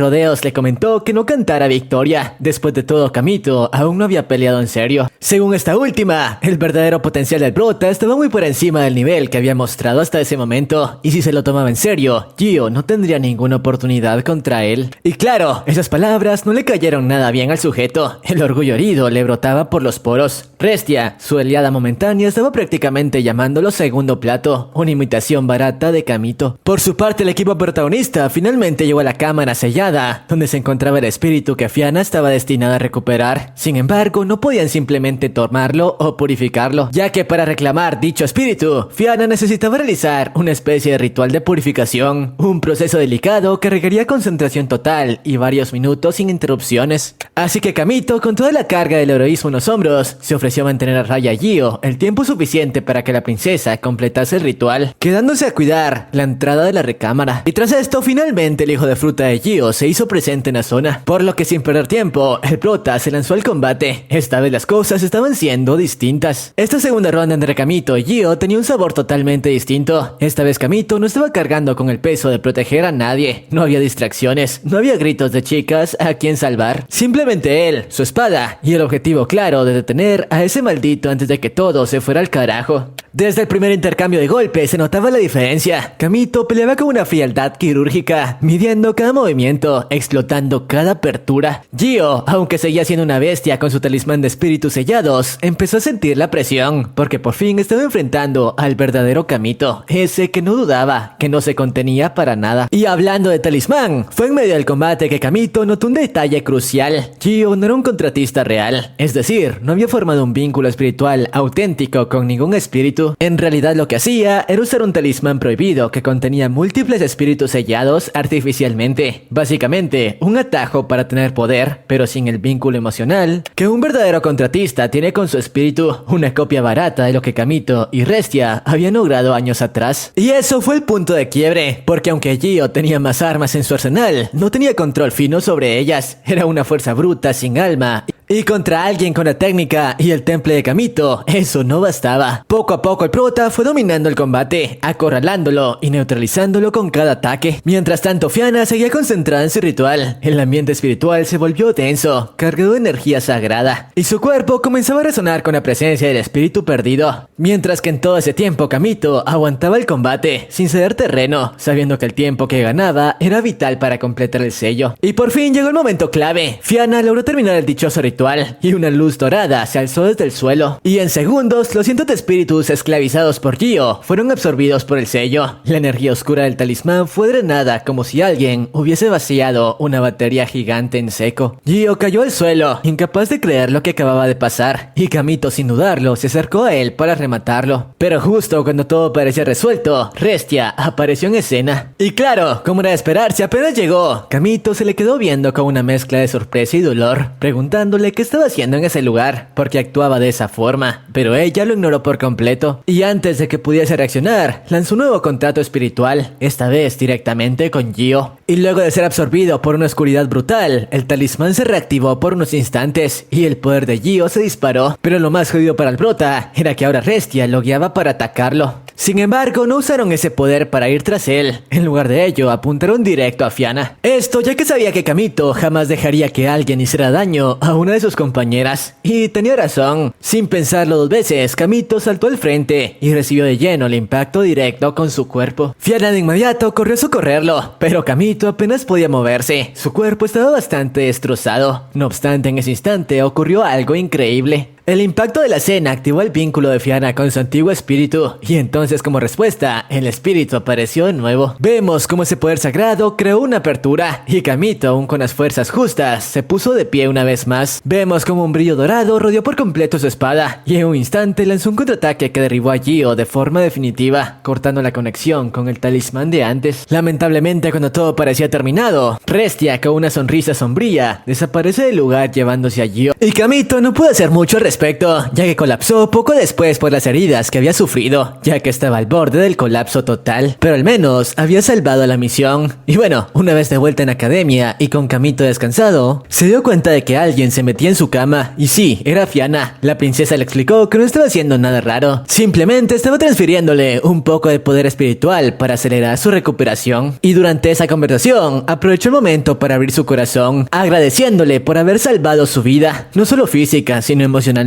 rodeos le comentó que no cantara victoria. Después de todo, Kamito aún no había peleado en serio. Según esta última, el verdadero potencial del prota estaba muy por encima del nivel que había mostrado hasta ese momento, y si se lo tomaba en serio, Gio no tendría ninguna oportunidad contra él. Y claro, esas palabras no le cayeron nada bien al sujeto. El orgullo herido le brotaba por los poros. Restia, su aliada momentánea, estaba prácticamente llamándolo segundo plato, una imitación barata de Kamito. Por su parte, el equipo protagonista finalmente llegó a la cámara sellada, donde se encontraba el espíritu que Fianna estaba destinada a recuperar. Sin embargo, no podían simplemente tomarlo o purificarlo, ya que para reclamar dicho espíritu, Fianna necesitaba realizar una especie de ritual de purificación, un proceso delicado que requería concentración total y varios minutos sin interrupciones. Así que Kamito, con toda la carga del heroísmo en los hombros, se ofreció a mantener a raya a Gio el tiempo suficiente para que la princesa completase el ritual, quedándose a cuidar la entrada de la recámara. Y tras esto, finalmente el hijo de fruta de Gio se hizo presente en la zona, por lo que sin perder tiempo, el prota se lanzó al combate. Esta vez las cosas estaban siendo distintas. Esta segunda ronda entre Kamito y Gio tenía un sabor totalmente distinto. Esta vez Kamito no estaba cargando con el peso de proteger a nadie, no había distracciones, no había gritos de chicas a quien salvar. Simplemente él, su espada y el objetivo claro de detener a ese maldito antes de que todo se fuera al carajo. Desde el primer intercambio de golpes se notaba la diferencia. Kamito peleaba con una frialdad quirúrgica, midiendo cada movimiento, explotando cada apertura. Gio, aunque seguía siendo una bestia con su talismán de espíritus sellados, empezó a sentir la presión, porque por fin estaba enfrentando al verdadero Kamito, ese que no dudaba, que no se contenía para nada. Y hablando de talismán, fue en medio del combate que Kamito notó un detalle crucial. Gio no era un contratista real, es decir, no había formado un vínculo espiritual auténtico con ningún espíritu. En realidad lo que hacía era usar un talismán prohibido que contenía múltiples espíritus sellados artificialmente. Básicamente, un atajo para tener poder, pero sin el vínculo emocional que un verdadero contratista tiene con su espíritu, una copia barata de lo que Kamito y Restia habían logrado años atrás. Y eso fue el punto de quiebre, porque aunque Gio tenía más armas en su arsenal, no tenía control fino sobre ellas. Era una fuerza bruta sin alma. Y contra alguien con la técnica y el temple de Kamito, eso no bastaba. Poco a poco el prota fue dominando el combate, acorralándolo y neutralizándolo con cada ataque. Mientras tanto, Fianna seguía concentrada en su ritual. El ambiente espiritual se volvió denso, cargado de energía sagrada, y su cuerpo comenzaba a resonar con la presencia del espíritu perdido. Mientras que en todo ese tiempo Kamito aguantaba el combate, sin ceder terreno, sabiendo que el tiempo que ganaba era vital para completar el sello. Y por fin llegó el momento clave. Fianna logró terminar el dichoso ritual y una luz dorada se alzó desde el suelo. Y en segundos, los cientos de espíritus esclavizados por Gio fueron absorbidos por el sello. La energía oscura del talismán fue drenada como si alguien hubiese vaciado una batería gigante en seco. Gio cayó al suelo, incapaz de creer lo que acababa de pasar, y Kamito, sin dudarlo, se acercó a él para rematarlo. Pero justo cuando todo parecía resuelto, Restia apareció en escena. Y claro, como era de esperarse, apenas llegó, Kamito se le quedó viendo con una mezcla de sorpresa y dolor, preguntándole qué estaba haciendo en ese lugar, porque actuaba de esa forma. Pero ella lo ignoró por completo, y antes de que pudiese reaccionar, lanzó un nuevo contrato espiritual, esta vez directamente con Gio. Y luego de ser absorbido por una oscuridad brutal, el talismán se reactivó por unos instantes, y el poder de Gio se disparó. Pero lo más jodido para el prota era que ahora Restia lo guiaba para atacarlo. Sin embargo, no usaron ese poder para ir tras él. En lugar de ello, apuntaron directo a Fianna. Esto ya que sabía que Kamito jamás dejaría que alguien hiciera daño a una de sus compañeras. Y tenía razón. Sin pensarlo dos veces, Kamito saltó al frente y recibió de lleno el impacto directo con su cuerpo. Fianna de inmediato corrió a socorrerlo, pero Kamito apenas podía moverse. Su cuerpo estaba bastante destrozado. No obstante, en ese instante ocurrió algo increíble. El impacto de la escena activó el vínculo de Fianna con su antiguo espíritu, y entonces como respuesta, el espíritu apareció de nuevo. Vemos cómo ese poder sagrado creó una apertura, y Kamito, aún con las fuerzas justas, se puso de pie una vez más. Vemos como un brillo dorado rodeó por completo su espada, y en un instante lanzó un contraataque que derribó a Gio de forma definitiva, cortando la conexión con el talismán de antes. Lamentablemente, cuando todo parecía terminado, Restia, con una sonrisa sombría, desaparece del lugar llevándose a Gio. Y Kamito no pudo hacer mucho al respecto, ya que colapsó poco después por las heridas que había sufrido, ya que estaba al borde del colapso total, pero al menos había salvado la misión. Y bueno, una vez de vuelta en academia y con Kamito descansado, se dio cuenta de que alguien se metía en su cama, y sí, era Fianna. La princesa le explicó que no estaba haciendo nada raro, simplemente estaba transfiriéndole un poco de poder espiritual para acelerar su recuperación. Y durante esa conversación, aprovechó el momento para abrir su corazón, agradeciéndole por haber salvado su vida, no solo física, sino emocionalmente.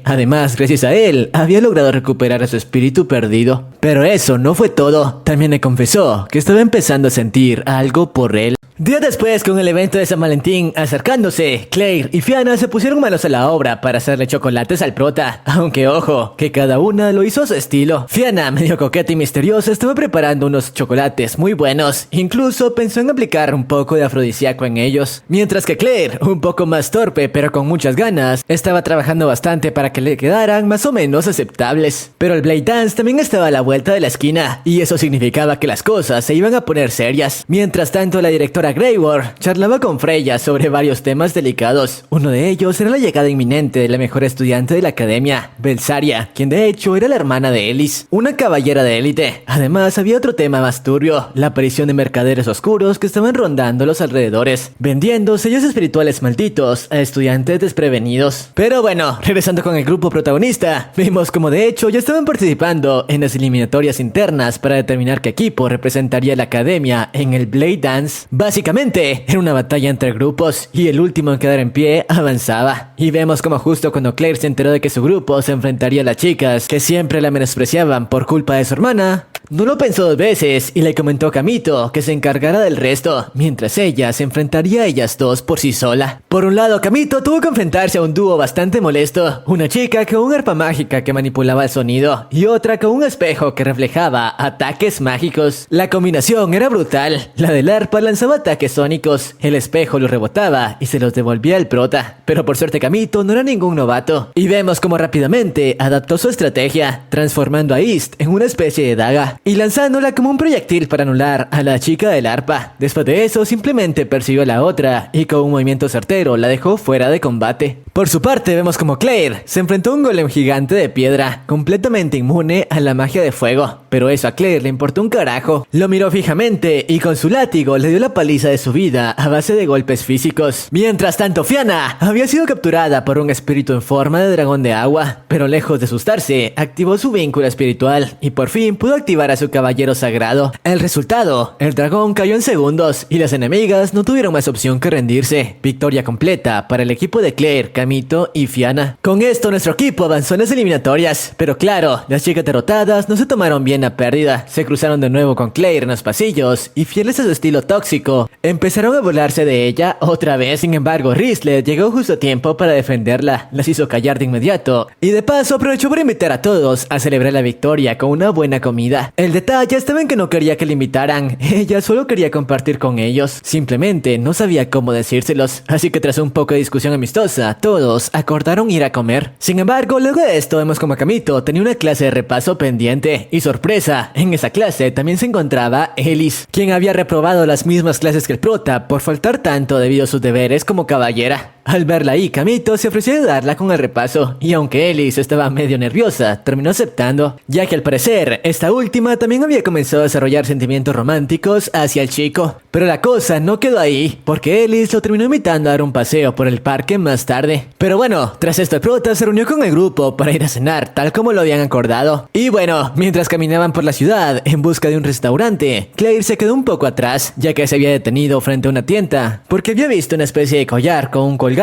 Además, gracias a él, había logrado recuperar a su espíritu perdido. Pero eso no fue todo. También le confesó que estaba empezando a sentir algo por él. Días después, con el evento de San Valentín acercándose, Claire y Fianna se pusieron manos a la obra para hacerle chocolates al prota, aunque ojo, que cada una lo hizo a su estilo. Fianna, medio coqueta y misteriosa, estaba preparando unos chocolates muy buenos, incluso pensó en aplicar un poco de afrodisíaco en ellos, mientras que Claire, un poco más torpe pero con muchas ganas, estaba trabajando bastante para que le quedaran más o menos aceptables. Pero el Blade Dance también estaba a la vuelta de la esquina, y eso significaba que las cosas se iban a poner serias. Mientras tanto, la directora Greyward charlaba con Freya sobre varios temas delicados. Uno de ellos era la llegada inminente de la mejor estudiante de la academia, Belsaria, quien de hecho era la hermana de Ellis, una caballera de élite. Además, había otro tema más turbio, la aparición de mercaderes oscuros que estaban rondando los alrededores, vendiendo sellos espirituales malditos a estudiantes desprevenidos. Pero bueno, regresando con el grupo protagonista, vimos como de hecho ya estaban participando en las eliminatorias internas para determinar qué equipo representaría a la academia en el Blade Dance. Básicamente, era una batalla entre grupos, y el último en quedar en pie avanzaba. Y vemos como justo cuando Claire se enteró de que su grupo se enfrentaría a las chicas que siempre la menospreciaban por culpa de su hermana, No lo pensó dos veces y le comentó a Kamito que se encargara del resto, mientras ella se enfrentaría a ellas dos por sí sola. Por un lado, Kamito tuvo que enfrentarse a un dúo bastante molesto, una chica con un arpa mágica que manipulaba el sonido y otra con un espejo que reflejaba ataques mágicos. La combinación era brutal, la del arpa lanzaba ataques sónicos, el espejo los rebotaba y se los devolvía al prota, pero por suerte Kamito no era ningún novato, y vemos cómo rápidamente adaptó su estrategia, transformando a East en una especie de daga y lanzándola como un proyectil para anular a la chica del arpa. Después de eso simplemente persiguió a la otra y con un movimiento certero la dejó fuera de combate. Por su parte vemos como Claire se enfrentó a un golem gigante de piedra, completamente inmune a la magia de fuego, pero eso a Claire le importó un carajo. Lo miró fijamente y con su látigo le dio la paliza de su vida a base de golpes físicos. Mientras tanto, Fianna había sido capturada por un espíritu en forma de dragón de agua, pero lejos de asustarse, activó su vínculo espiritual y por fin pudo activar a su caballero sagrado. El resultado, el dragón cayó en segundos y las enemigas no tuvieron más opción que rendirse. Victoria completa para el equipo de Claire, Kamito y Fianna. Con esto nuestro equipo avanzó en las eliminatorias, pero claro, las chicas derrotadas no se tomaron bien la pérdida. Se cruzaron de nuevo con Claire en los pasillos y fieles a su estilo tóxico, empezaron a burlarse de ella otra vez. Sin embargo, Rislet llegó justo a tiempo para defenderla, las hizo callar de inmediato y de paso aprovechó para invitar a todos a celebrar la victoria con una buena comida. El detalle estaba en que no quería que le invitaran, ella solo quería compartir con ellos, simplemente no sabía cómo decírselos, así que tras un poco de discusión amistosa, todos acordaron ir a comer. Sin embargo, luego de esto vemos como Kamito tenía una clase de repaso pendiente y sorpresa, en esa clase también se encontraba Elise, quien había reprobado las mismas clases que el prota por faltar tanto debido a sus deberes como caballera. Al verla ahí, Kamito se ofreció a ayudarla con el repaso, y aunque Elise estaba medio nerviosa, terminó aceptando, ya que al parecer, esta última también había comenzado a desarrollar sentimientos románticos hacia el chico. Pero la cosa no quedó ahí, porque Elise lo terminó invitando a dar un paseo por el parque más tarde. Pero bueno, tras esto el prota se reunió con el grupo para ir a cenar, tal como lo habían acordado. Y bueno, mientras caminaban por la ciudad en busca de un restaurante, Claire se quedó un poco atrás, ya que se había detenido frente a una tienda, porque había visto una especie de collar con un colgante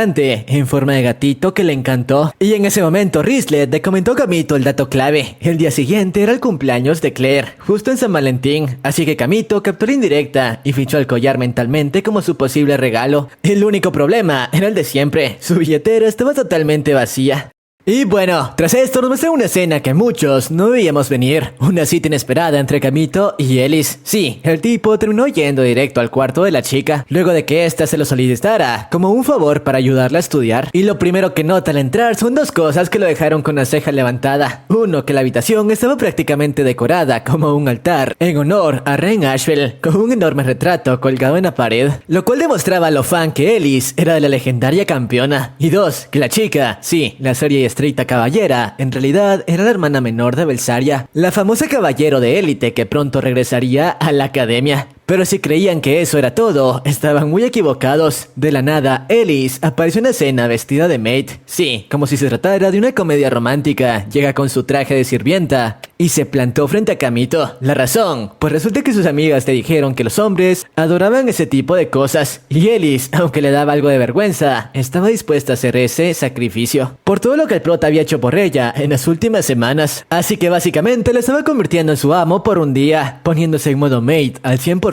en forma de gatito que le encantó. Y en ese momento Rislet le comentó a Kamito el dato clave: el día siguiente era el cumpleaños de Claire, justo en San Valentín, así que Kamito captó la indirecta y fichó el collar mentalmente como su posible regalo. El único problema era el de siempre, su billetera estaba totalmente vacía. Y bueno, tras esto nos muestra una escena que muchos no veíamos venir, una cita inesperada entre Kamito y Elise. Sí, el tipo terminó yendo directo al cuarto de la chica, luego de que ésta se lo solicitara como un favor para ayudarla a estudiar. Y lo primero que nota al entrar son dos cosas que lo dejaron con la ceja levantada. Uno, que la habitación estaba prácticamente decorada como un altar en honor a Reign Ashbel, con un enorme retrato colgado en la pared, lo cual demostraba lo fan que Elise era de la legendaria campeona. Y dos, que la chica, sí, la serie estricta caballera, en realidad era la hermana menor de Belsaria, la famosa caballero de élite que pronto regresaría a la academia. Pero si creían que eso era todo, estaban muy equivocados. De la nada, Elise apareció en escena vestida de maid. Sí, como si se tratara de una comedia romántica. Llega con su traje de sirvienta y se plantó frente a Kamito. La razón, pues resulta que sus amigas le dijeron que los hombres adoraban ese tipo de cosas. Y Elise, aunque le daba algo de vergüenza, estaba dispuesta a hacer ese sacrificio por todo lo que el prota había hecho por ella en las últimas semanas. Así que básicamente la estaba convirtiendo en su amo por un día, poniéndose en modo maid al 100%.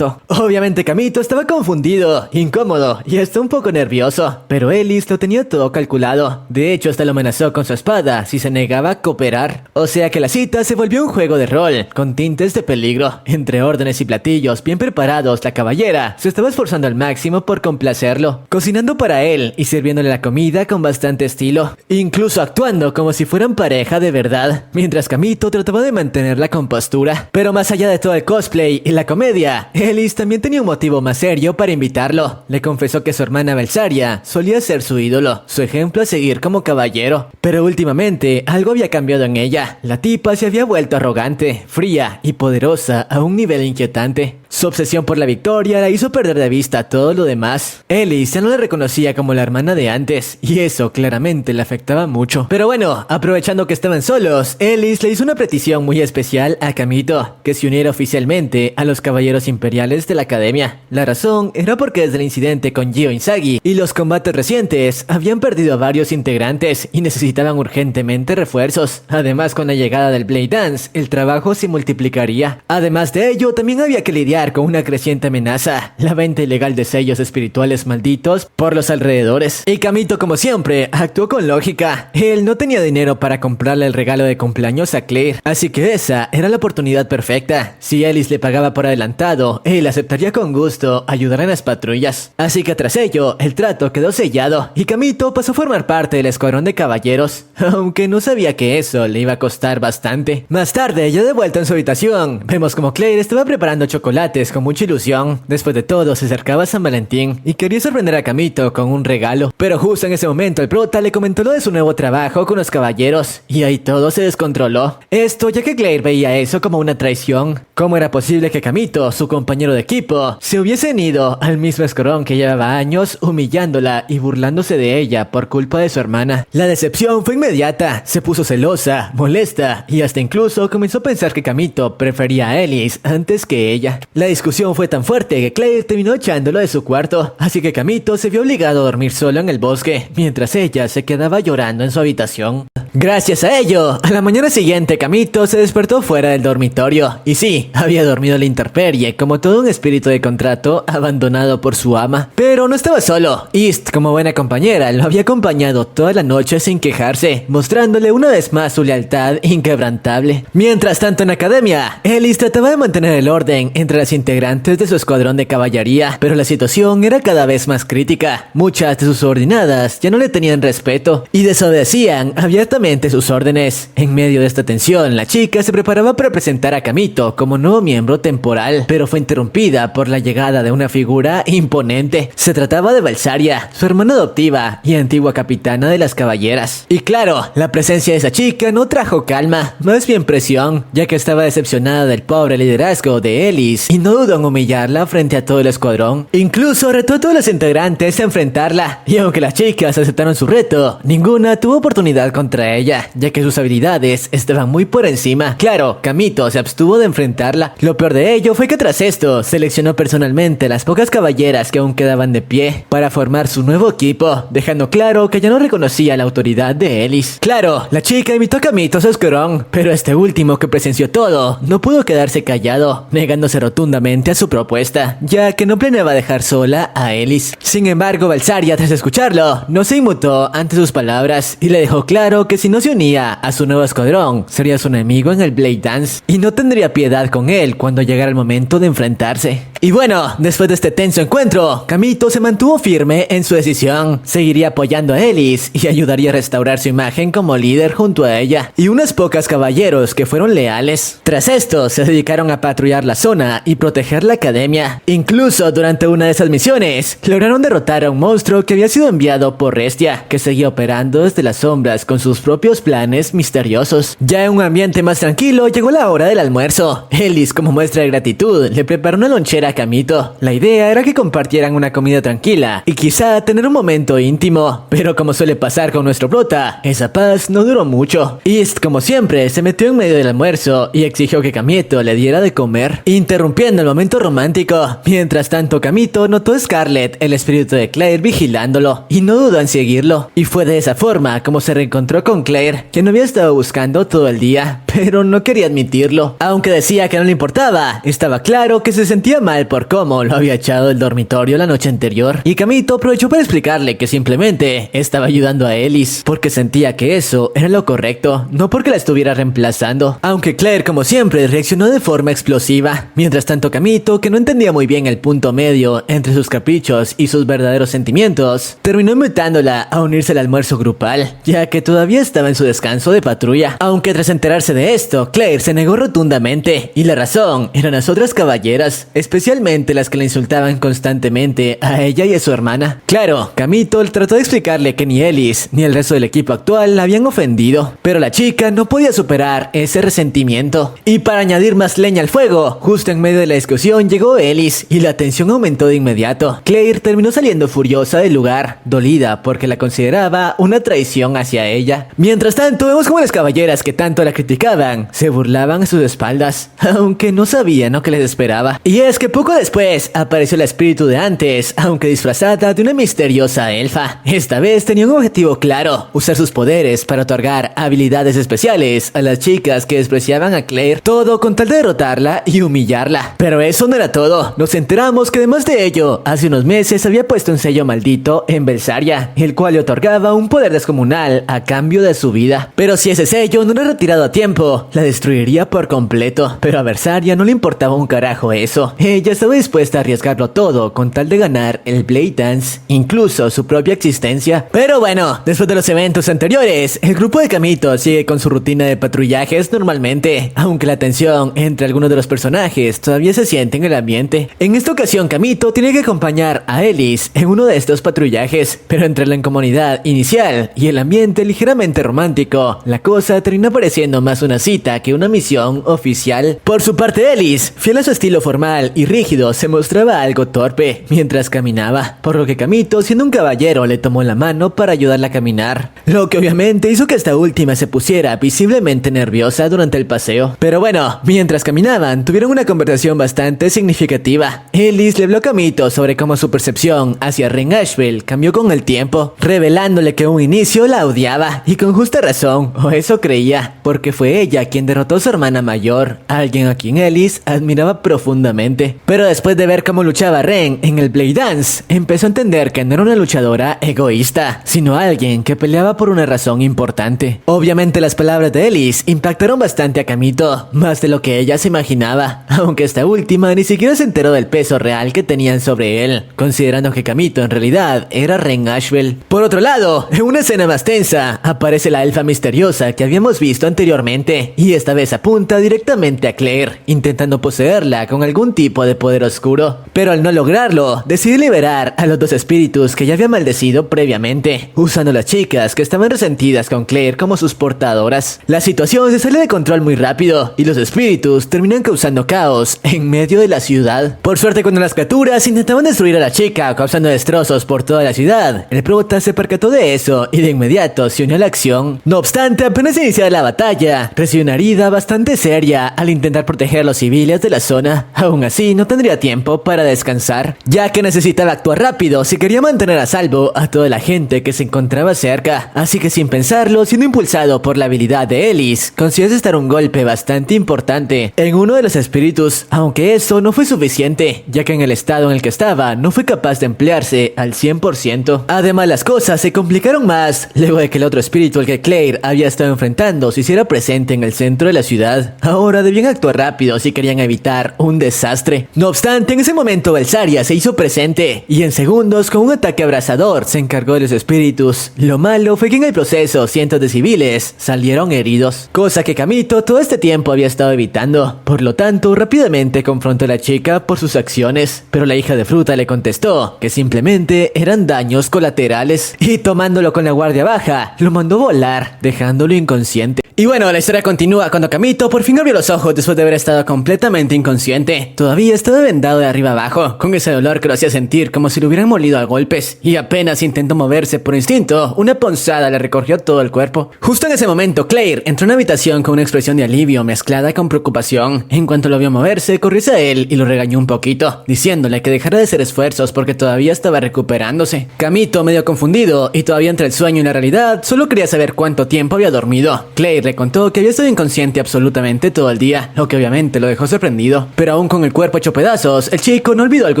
Obviamente Kamito estaba confundido, incómodo y hasta un poco nervioso, pero Elise lo tenía todo calculado. De hecho, hasta lo amenazó con su espada si se negaba a cooperar. O sea que la cita se volvió un juego de rol, con tintes de peligro. Entre órdenes y platillos bien preparados, la caballera se estaba esforzando al máximo por complacerlo, cocinando para él y sirviéndole la comida con bastante estilo, incluso actuando como si fueran pareja de verdad, mientras Kamito trataba de mantener la compostura. Pero más allá de todo el cosplay y la comedia, Elise también tenía un motivo más serio para invitarlo. Le confesó que su hermana Belsaria solía ser su ídolo, su ejemplo a seguir como caballero. Pero últimamente algo había cambiado en ella. La tipa se había vuelto arrogante, fría y poderosa a un nivel inquietante. Su obsesión por la victoria la hizo perder de vista todo lo demás. Elise ya no la reconocía como la hermana de antes, y eso claramente le afectaba mucho. Pero bueno, aprovechando que estaban solos, Elise le hizo una petición muy especial a Kamito, que se uniera oficialmente a los caballeros imperiales de la academia. La razón era porque desde el incidente con Gio Inzaghi y los combates recientes habían perdido a varios integrantes y necesitaban urgentemente refuerzos. Además, con la llegada del Blade Blade Dance, el trabajo se multiplicaría. Además de ello, también había que lidiar con una creciente amenaza, la venta ilegal de sellos espirituales malditos por los alrededores. Y Kamito, como siempre, actuó con lógica. Él no tenía dinero para comprarle el regalo de cumpleaños a Claire, así que esa era la oportunidad perfecta. Si Ellis le pagaba por adelantado, él aceptaría con gusto ayudar en las patrullas. Así que tras ello, el trato quedó sellado y Kamito pasó a formar parte del escuadrón de caballeros, aunque no sabía que eso le iba a costar bastante. Más tarde, ya de vuelta en su habitación, vemos como Claire estaba preparando chocolates con mucha ilusión. Después de todo, se acercaba a San Valentín y quería sorprender a Kamito con un regalo. Pero justo en ese momento, el prota le comentó lo de su nuevo trabajo con los caballeros y ahí todo se descontroló. Esto ya que Claire veía eso como una traición. ¿Cómo era posible que Kamito, su compañero de equipo, se hubiesen ido al mismo escuadrón que llevaba años humillándola y burlándose de ella por culpa de su hermana? La decepción fue inmediata, se puso celosa, molesta y hasta incluso comenzó a pensar que Kamito prefería a Ellis antes que ella. La discusión fue tan fuerte que Claire terminó echándolo de su cuarto, así que Kamito se vio obligado a dormir solo en el bosque, mientras ella se quedaba llorando en su habitación. Gracias a ello, a la mañana siguiente Kamito se despertó fuera del dormitorio, y sí, había dormido a la intemperie como todo un espíritu de contrato abandonado por su ama. Pero no estaba solo, East, como buena compañera, lo había acompañado toda la noche sin quejarse, mostrándole una vez más su lealtad inquebrantable. Mientras tanto en la academia, Ellis trataba de mantener el orden entre las integrantes de su escuadrón de caballería, pero la situación era cada vez más crítica. Muchas de sus subordinadas ya no le tenían respeto y desobedecían abiertamente sus órdenes. En medio de esta tensión, la chica se preparaba para presentar a Kamito como nuevo miembro temporal, pero fue interrumpida por la llegada de una figura imponente. Se trataba de Balsaria, su hermana adoptiva y antigua capitana de las caballeras. Y claro, la presencia de esa chica no trajo calma, más bien presión, ya que estaba decepcionada del pobre liderazgo de Ellis y no dudó en humillarla frente a todo el escuadrón. Incluso retó a todos los integrantes a enfrentarla, y aunque las chicas aceptaron su reto, ninguna tuvo oportunidad contra ella, ya que sus habilidades estaban muy por encima. Claro, Kamito se abstuvo de enfrentarla. Lo peor de ello fue que tras esto, seleccionó personalmente las pocas caballeras que aún quedaban de pie para formar su nuevo equipo, dejando claro que ya no reconocía la autoridad de Ellis. Claro, la chica invitó a Kamito a su escuadrón, pero este último, que presenció todo, no pudo quedarse callado, negándose rotundamente a su propuesta, ya que no planeaba dejar sola a Ellis. Sin embargo, Balsaria, tras escucharlo, no se inmutó ante sus palabras y le dejó claro que si no se unía a su nuevo escuadrón, sería su enemigo en el Blade Dance y no tendría piedad con él cuando llegara el momento de enfrentarse. Y bueno, después de este tenso encuentro, Kamito se mantuvo firme en su decisión. Seguiría apoyando a Ellis y ayudaría a restaurar su imagen como líder junto a ella y unas pocas caballeros que fueron leales. Tras esto, se dedicaron a patrullar la zona y proteger la academia. Incluso durante una de esas misiones, lograron derrotar a un monstruo que había sido enviado por Restia, que seguía operando desde las sombras con sus propios planes misteriosos. Ya en un ambiente más tranquilo, llegó la hora del almuerzo. Ellis, como muestra de gratitud, le preparó una lonchera a Kamito. La idea era que compartieran una comida tranquila y quizá tener un momento íntimo, pero como suele pasar con nuestro prota, esa paz no duró mucho. East, como siempre, se metió en medio del almuerzo y exigió que Kamito le diera de comer, interrumpiendo el momento romántico. Mientras tanto, Kamito notó a Scarlett, el espíritu de Claire, vigilándolo y no dudó en seguirlo, y fue de esa forma como se reencontró con Claire, que no había estado buscando todo el día, pero no quería admitirlo. Aunque decía que no le importaba, estaba claro que se sentía mal por cómo lo había echado del dormitorio la noche anterior, y Kamito aprovechó para explicarle que simplemente estaba ayudando a Ellis porque sentía que eso era lo correcto, no porque la estuviera reemplazando. Aunque Claire, como siempre, reaccionó de forma explosiva. Mientras tanto, Kamito, que no entendía muy bien el punto medio entre sus caprichos y sus verdaderos sentimientos, terminó invitándola a unirse al almuerzo grupal, ya que todavía estaba en su descanso de patrulla. Aunque tras enterarse de esto, Claire se negó rotundamente, y la razón eran las otras caballeras, especialmente las que le insultaban constantemente a ella y a su hermana. Claro, Kamito trató de explicarle que ni Ellis ni el resto del equipo actual la habían ofendido, pero la chica no podía superar ese resentimiento. Y para añadir más leña al fuego, justo en medio de la discusión llegó Ellis y la tensión aumentó de inmediato. Claire terminó saliendo furiosa del lugar, dolida porque la consideraba una traición hacia ella, Mientras tanto, vemos como las caballeras que tanto la criticaban se burlaban a sus espaldas, aunque no sabían lo que les esperaba. Y es que poco después apareció el espíritu de antes, aunque disfrazada de una misteriosa elfa. Esta vez tenía un objetivo claro: usar sus poderes para otorgar habilidades especiales a las chicas que despreciaban a Claire, todo con tal de derrotarla y humillarla. Pero eso no era todo. Nos enteramos que además de ello, hace unos meses había puesto un sello maldito en Belsaria, el cual le otorgaba un poder descomunal a cambio de su vida. Pero si ese sello no era retirado a tiempo, la destruiría por completo. Pero a Bersaria no le importaba un carajo eso. Ella estaba dispuesta a arriesgarlo todo con tal de ganar el Blade Dance, incluso su propia existencia. Pero bueno, después de los eventos anteriores, el grupo de Kamito sigue con su rutina de patrullajes normalmente, aunque la tensión entre algunos de los personajes todavía se siente en el ambiente. En esta ocasión, Kamito tiene que acompañar a Ellis en uno de estos patrullajes, pero entre la incomodidad inicial y el ambiente ligeramente romántico, la cosa termina pareciendo más una cita que una misión oficial. Por su parte, Ellis, fiel a su estilo formal y rígido, se mostraba algo torpe mientras caminaba, por lo que Kamito, siendo un caballero, le tomó la mano para ayudarla a caminar, lo que obviamente hizo que esta última se pusiera visiblemente nerviosa durante el paseo. Pero bueno, mientras caminaban, tuvieron una conversación bastante significativa. Ellis le habló a Kamito sobre cómo su percepción hacia Ren Asheville cambió con el tiempo, revelándole que a un inicio la odiaba, y con justa razón, o eso creía, porque fue ella quien derrotó a su hermana mayor, alguien a quien Ellis admiraba profundamente. Pero después de ver cómo luchaba Ren en el Blade Dance, empezó a entender que no era una luchadora egoísta, sino alguien que peleaba por una razón importante. Obviamente las palabras de Ellis impactaron bastante a Kamito, más de lo que ella se imaginaba, aunque esta última ni siquiera se enteró del peso real que tenían sobre él, considerando que Kamito en realidad era Ren Asheville. Por otro lado, en una escena más tensa, aparece la elfa misteriosa que habíamos visto anteriormente, y esta vez apunta directamente a Claire, intentando poseerla con algún tipo de poder oscuro. Pero al no lograrlo, decide liberar a los dos espíritus que ya había maldecido previamente, usando a las chicas que estaban resentidas con Claire como sus portadoras. La situación se sale de control muy rápido, y los espíritus terminan causando caos en medio de la ciudad. Por suerte, cuando las criaturas intentaban destruir a la chica, causando destrozos por toda la ciudad, el prota se percató de eso y de inmediato se unió a la acción. No obstante, apenas iniciada la batalla, recibió una herida bastante seria al intentar proteger a los civiles de la zona. Aún así, no tendría tiempo para descansar, ya que necesitaba actuar rápido si quería mantener a salvo a toda la gente que se encontraba cerca. Así que sin pensarlo, siendo impulsado por la habilidad de Ellis, consiguió asestar un golpe bastante importante en uno de los espíritus, aunque eso no fue suficiente, ya que en el estado en el que estaba no fue capaz de emplearse al 100%. Además, las cosas se complicaron más luego de que el otro espíritu al que Claire había estado enfrentando se hiciera presente en el centro de la ciudad. Ahora debían actuar rápido si querían evitar un desastre. No obstante, en ese momento Belsaria se hizo presente y en segundos, con un ataque abrasador, se encargó de los espíritus. Lo malo fue que en el proceso cientos de civiles salieron heridos, cosa que Kamito todo este tiempo había estado evitando. Por lo tanto, rápidamente confrontó a la chica por sus acciones, pero la hija de Fruta le contestó que simplemente eran daños colaterales, y tomándolo con la guardia baja, lo mandó volar, dejándolo inconsciente. Y bueno, la historia continúa cuando Kamito por fin abrió los ojos después de haber estado completamente inconsciente. Todavía estaba vendado de arriba abajo, con ese dolor que lo hacía sentir como si lo hubieran molido a golpes, y apenas intentó moverse por instinto, una punzada le recorrió todo el cuerpo. Justo en ese momento, Claire entró en una habitación con una expresión de alivio mezclada con preocupación. En cuanto lo vio moverse, corrió hacia él y lo regañó un poquito, diciéndole que dejara de hacer esfuerzos porque todavía estaba recuperándose. Kamito, medio confundido y todavía entre el sueño y la realidad, solo quería saber cuánto tiempo había dormido. Claire le contó que había estado inconsciente absolutamente todo el día, lo que obviamente lo dejó sorprendido. Pero aún con el cuerpo hecho pedazos, el chico no olvidó algo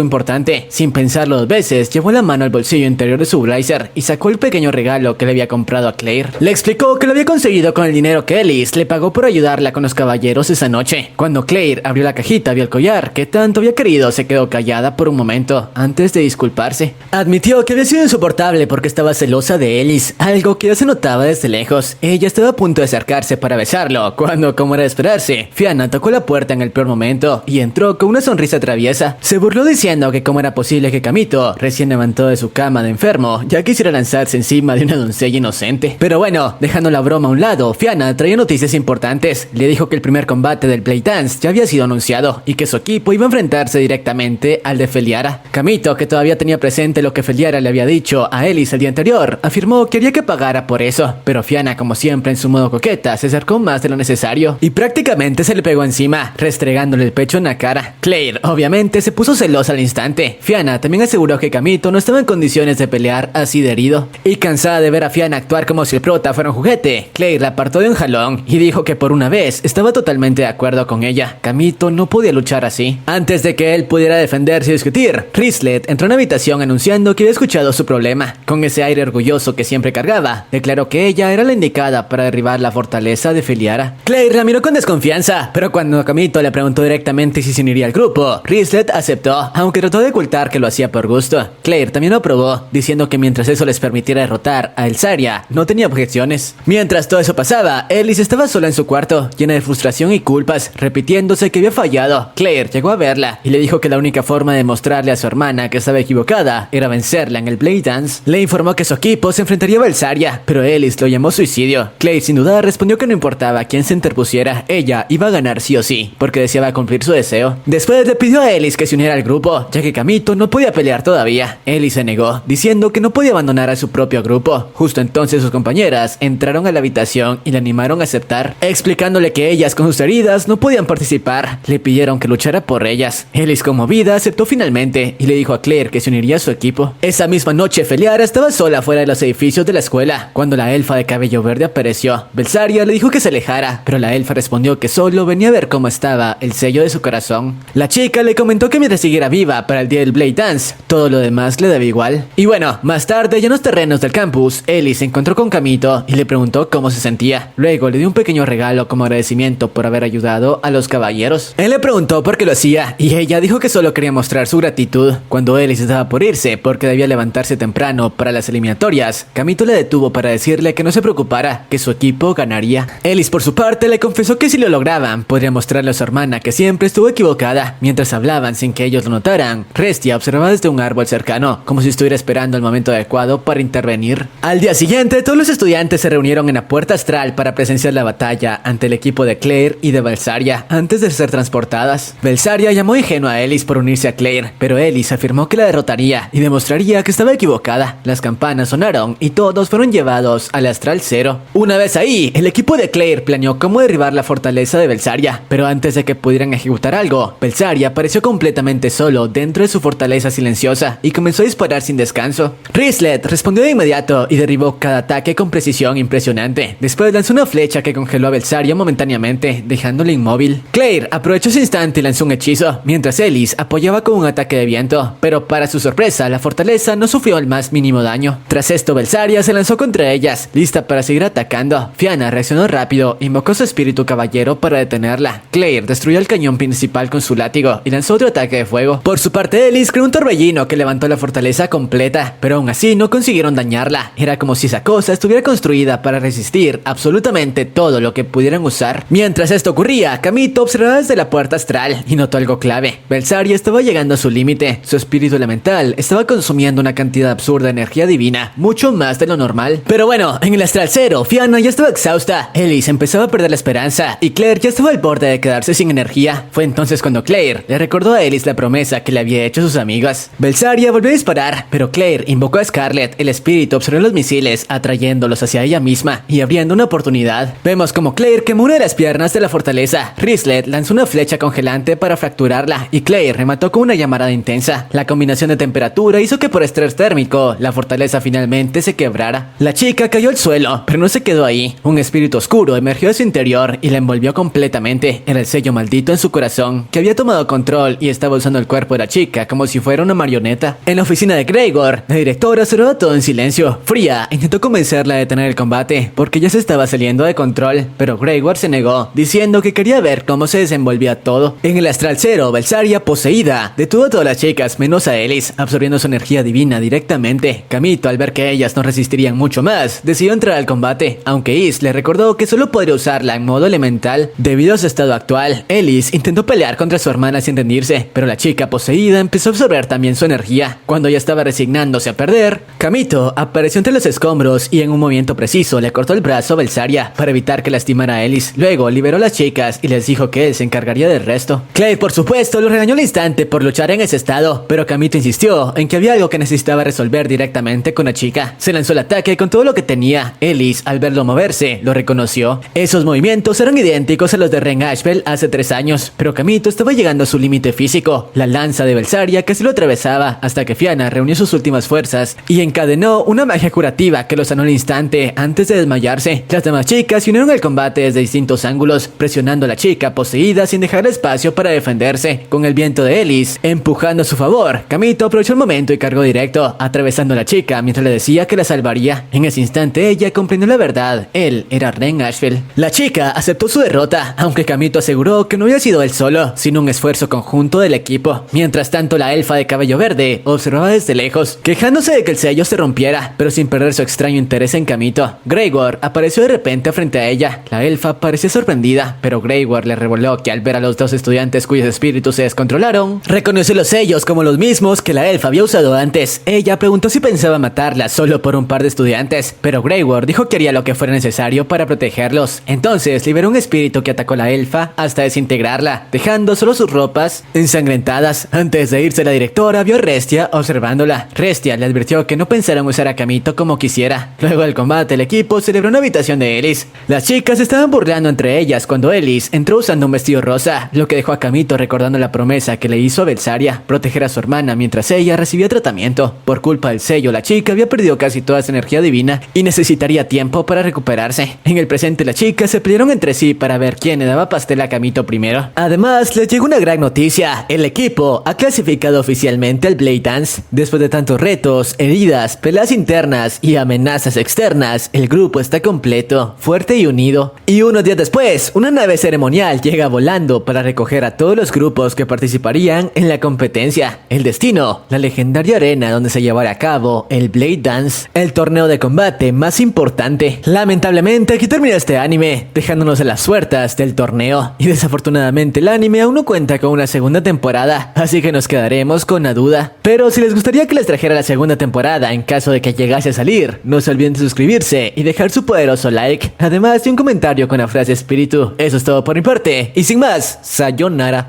importante. Sin pensarlo dos veces, llevó la mano al bolsillo interior de su blazer y sacó el pequeño regalo que le había comprado a Claire. Le explicó que lo había conseguido con el dinero que Ellis le pagó por ayudarla con los caballeros esa noche. Cuando Claire abrió la cajita, vio el collar que tanto había querido. Se quedó callada por un momento antes de disculparse. Admitió que había sido insoportable porque estaba celosa de Ellis, algo que ya se notaba desde lejos. Ella estaba a punto de acercarse acercarse para besarlo, cuando, como era de esperarse, Fianna tocó la puerta en el peor momento y entró con una sonrisa traviesa. Se burló diciendo que cómo era posible que Kamito, recién levantado de su cama de enfermo, ya quisiera lanzarse encima de una doncella inocente. Pero bueno, dejando la broma a un lado, Fianna traía noticias importantes. Le dijo que el primer combate del Blade Dance ya había sido anunciado y que su equipo iba a enfrentarse directamente al de Feliara. Kamito, que todavía tenía presente lo que Feliara le había dicho a Ellis el día anterior, afirmó que haría que pagara por eso, pero Fianna, como siempre en su modo coqueta, se acercó más de lo necesario y prácticamente se le pegó encima, restregándole el pecho en la cara. Claire, obviamente, se puso celosa al instante. Fianna también aseguró que Kamito no estaba en condiciones de pelear así de herido. Y cansada de ver a Fianna actuar como si el prota fuera un juguete, Claire la apartó de un jalón y dijo que por una vez estaba totalmente de acuerdo con ella. Kamito no podía luchar así. Antes de que él pudiera defenderse y discutir, Rislet entró en la habitación anunciando que había escuchado su problema. Con ese aire orgulloso que siempre cargaba, declaró que ella era la indicada para derribar la fortaleza de Feliara. Claire la miró con desconfianza, pero cuando Kamito le preguntó directamente si se uniría al grupo, Rislet aceptó, aunque trató de ocultar que lo hacía por gusto. Claire también lo aprobó, diciendo que mientras eso les permitiera derrotar a Elsaria, no tenía objeciones. Mientras todo eso pasaba, Ellis estaba sola en su cuarto, llena de frustración y culpas, repitiéndose que había fallado. Claire llegó a verla y le dijo que la única forma de mostrarle a su hermana que estaba equivocada era vencerla en el Blade Dance. Le informó que su equipo se enfrentaría a Elsaria, pero Ellis lo llamó suicidio. Claire sin duda respondió que no importaba quién se interpusiera, ella iba a ganar sí o sí, porque deseaba cumplir su deseo. Después le pidió a Ellis que se uniera al grupo, ya que Kamito no podía pelear todavía. Ellis se negó, diciendo que no podía abandonar a su propio grupo. Justo entonces sus compañeras entraron a la habitación y le animaron a aceptar, explicándole que ellas con sus heridas no podían participar. Le pidieron que luchara por ellas. Ellis, conmovida, aceptó finalmente y le dijo a Claire que se uniría a su equipo. Esa misma noche, Feliara estaba sola fuera de los edificios de la escuela cuando la elfa de cabello verde apareció. Belsaria le dijo que se alejara, pero la elfa respondió que solo venía a ver cómo estaba el sello de su corazón. La chica le comentó que mientras siguiera viva para el día del Blade Dance, todo lo demás le daba igual. Y bueno, más tarde, ya en los terrenos del campus, Ellis se encontró con Kamito y le preguntó cómo se sentía. Luego le dio un pequeño regalo como agradecimiento por haber ayudado a los caballeros. Él le preguntó por qué lo hacía y ella dijo que solo quería mostrar su gratitud. Cuando Ellis estaba por irse porque debía levantarse temprano para las eliminatorias, Kamito le detuvo para decirle que no se preocupara, que su equipo ganaría. Ellis por su parte le confesó que si lo lograban, podría mostrarle a su hermana que siempre estuvo equivocada. Mientras hablaban sin que ellos lo notaran, Restia observaba desde un árbol cercano, como si estuviera esperando el momento adecuado para intervenir. Al día siguiente, todos los estudiantes se reunieron en la puerta astral para presenciar la batalla ante el equipo de Claire y de Belsaria antes de ser transportadas. Belsaria llamó ingenua a Ellis por unirse a Claire, pero Ellis afirmó que la derrotaría y demostraría que estaba equivocada. Las campanas sonaron y todos fueron llevados al Astral Cero. Una vez ahí, el equipo de Claire planeó cómo derribar la fortaleza de Belsaria, pero antes de que pudieran ejecutar algo, Belsaria apareció completamente solo dentro de su fortaleza silenciosa y comenzó a disparar sin descanso. Rislet respondió de inmediato y derribó cada ataque con precisión impresionante. Después lanzó una flecha que congeló a Belsaria momentáneamente, dejándole inmóvil. Claire aprovechó ese instante y lanzó un hechizo, mientras Ellis apoyaba con un ataque de viento, pero para su sorpresa, la fortaleza no sufrió el más mínimo daño. Tras esto, Belsaria se lanzó contra ellas, lista para seguir atacando. Fianna reaccionó rápido, invocó su espíritu caballero para detenerla. Claire destruyó el cañón principal con su látigo y lanzó otro ataque de fuego. Por su parte, Ellis creó un torbellino que levantó la fortaleza completa, pero aún así no consiguieron dañarla. Era como si esa cosa estuviera construida para resistir absolutamente todo lo que pudieran usar. Mientras esto ocurría, Kamito observaba desde la puerta astral y notó algo clave. Belsaria estaba llegando a su límite. Su espíritu elemental estaba consumiendo una cantidad absurda de energía divina, mucho más de lo normal. Pero bueno, en el Astral Cero, Fianna ya estaba exhausta. Ellis empezaba a perder la esperanza y Claire ya estaba al borde de quedarse sin energía. Fue entonces cuando Claire le recordó a Ellis la promesa que le había hecho a sus amigas. Belsaria volvió a disparar, pero Claire invocó a Scarlet. El espíritu observó los misiles, atrayéndolos hacia ella misma y abriendo una oportunidad. Vemos como Claire quemó una de las piernas de la fortaleza. Rislet lanzó una flecha congelante para fracturarla y Claire remató con una llamarada intensa. La combinación de temperatura hizo que por estrés térmico la fortaleza finalmente se quebrara. La chica cayó al suelo, pero no se quedó ahí. Un espíritu oscuro emergió de su interior y la envolvió completamente. Era el sello maldito en su corazón que había tomado control y estaba usando el cuerpo de la chica como si fuera una marioneta. En la oficina de Gregor, la directora observó todo en silencio. Fría intentó convencerla de detener el combate porque ya se estaba saliendo de control, pero Gregor se negó, diciendo que quería ver cómo se desenvolvía todo. En el Astral Cero, Belsaria, poseída, detuvo a todas las chicas menos a Ellis, absorbiendo su energía divina directamente. Kamito, al ver que ellas no resistirían mucho más, decidió entrar al combate, aunque Is le recordó recordó que solo podría usarla en modo elemental debido a su estado actual. Ellis intentó pelear contra su hermana sin rendirse, pero la chica poseída empezó a absorber también su energía. Cuando ya estaba resignándose a perder, Kamito apareció entre los escombros y en un movimiento preciso le cortó el brazo a Belsaria para evitar que lastimara a Ellis. Luego liberó a las chicas y les dijo que él se encargaría del resto. Clay, por supuesto, lo regañó al instante por luchar en ese estado, pero Kamito insistió en que había algo que necesitaba resolver directamente con la chica. Se lanzó al ataque con todo lo que tenía. Ellis, al verlo moverse, lo reconoció. Esos movimientos eran idénticos a los de Ren Ashbel hace 3 años, pero Kamito estaba llegando a su límite físico. La lanza de Belsaria casi lo atravesaba hasta que Fianna reunió sus últimas fuerzas y encadenó una magia curativa que lo sanó al instante antes de desmayarse. Las demás chicas se unieron al combate desde distintos ángulos, presionando a la chica poseída sin dejar espacio para defenderse. Con el viento de Ellis empujando a su favor, Kamito aprovechó el momento y cargó directo, atravesando a la chica mientras le decía que la salvaría. En ese instante ella comprendió la verdad: él era Ren Ashbel. La chica aceptó su derrota, aunque Kamito aseguró que no había sido él solo, sino un esfuerzo conjunto del equipo. Mientras tanto, la elfa de cabello verde observaba desde lejos, quejándose de que el sello se rompiera, pero sin perder su extraño interés en Kamito. Greyward apareció de repente frente a ella. La elfa parecía sorprendida, pero Greyward le reveló que al ver a los 2 estudiantes cuyos espíritus se descontrolaron, reconoció los sellos como los mismos que la elfa había usado antes. Ella preguntó si pensaba matarla solo por un par de estudiantes, pero Greyward dijo que haría lo que fuera necesario para protegerlos. Entonces liberó un espíritu que atacó a la elfa hasta desintegrarla, dejando solo sus ropas ensangrentadas. Antes de irse, la directora vio a Restia observándola. Restia le advirtió que no pensaran usar a Kamito como quisiera. Luego del combate, el equipo celebró una habitación de Ellis. Las chicas estaban burlando entre ellas cuando Ellis entró usando un vestido rosa, lo que dejó a Kamito recordando la promesa que le hizo a Belsaria: proteger a su hermana mientras ella recibía tratamiento. Por culpa del sello, la chica había perdido casi toda su energía divina y necesitaría tiempo para recuperarse. En el presente, las chicas se pelearon entre sí para ver quién le daba pastel a Kamito primero. Además, les llegó una gran noticia: el equipo ha clasificado oficialmente al Blade Dance. Después de tantos retos, heridas, peleas internas y amenazas externas, el grupo está completo, fuerte y unido. Y unos días después, una nave ceremonial llega volando para recoger a todos los grupos que participarían en la competencia. El destino: la legendaria arena donde se llevará a cabo el Blade Dance, el torneo de combate más importante. Lamentablemente, aquí termina este anime, dejándonos a las puertas del torneo. Y desafortunadamente, el anime aún no cuenta con una segunda temporada, así que nos quedaremos con la duda. Pero si les gustaría que les trajera la segunda temporada en caso de que llegase a salir, no se olviden de suscribirse y dejar su poderoso like, además de un comentario con la frase espíritu. Eso es todo por mi parte, y sin más, sayonara.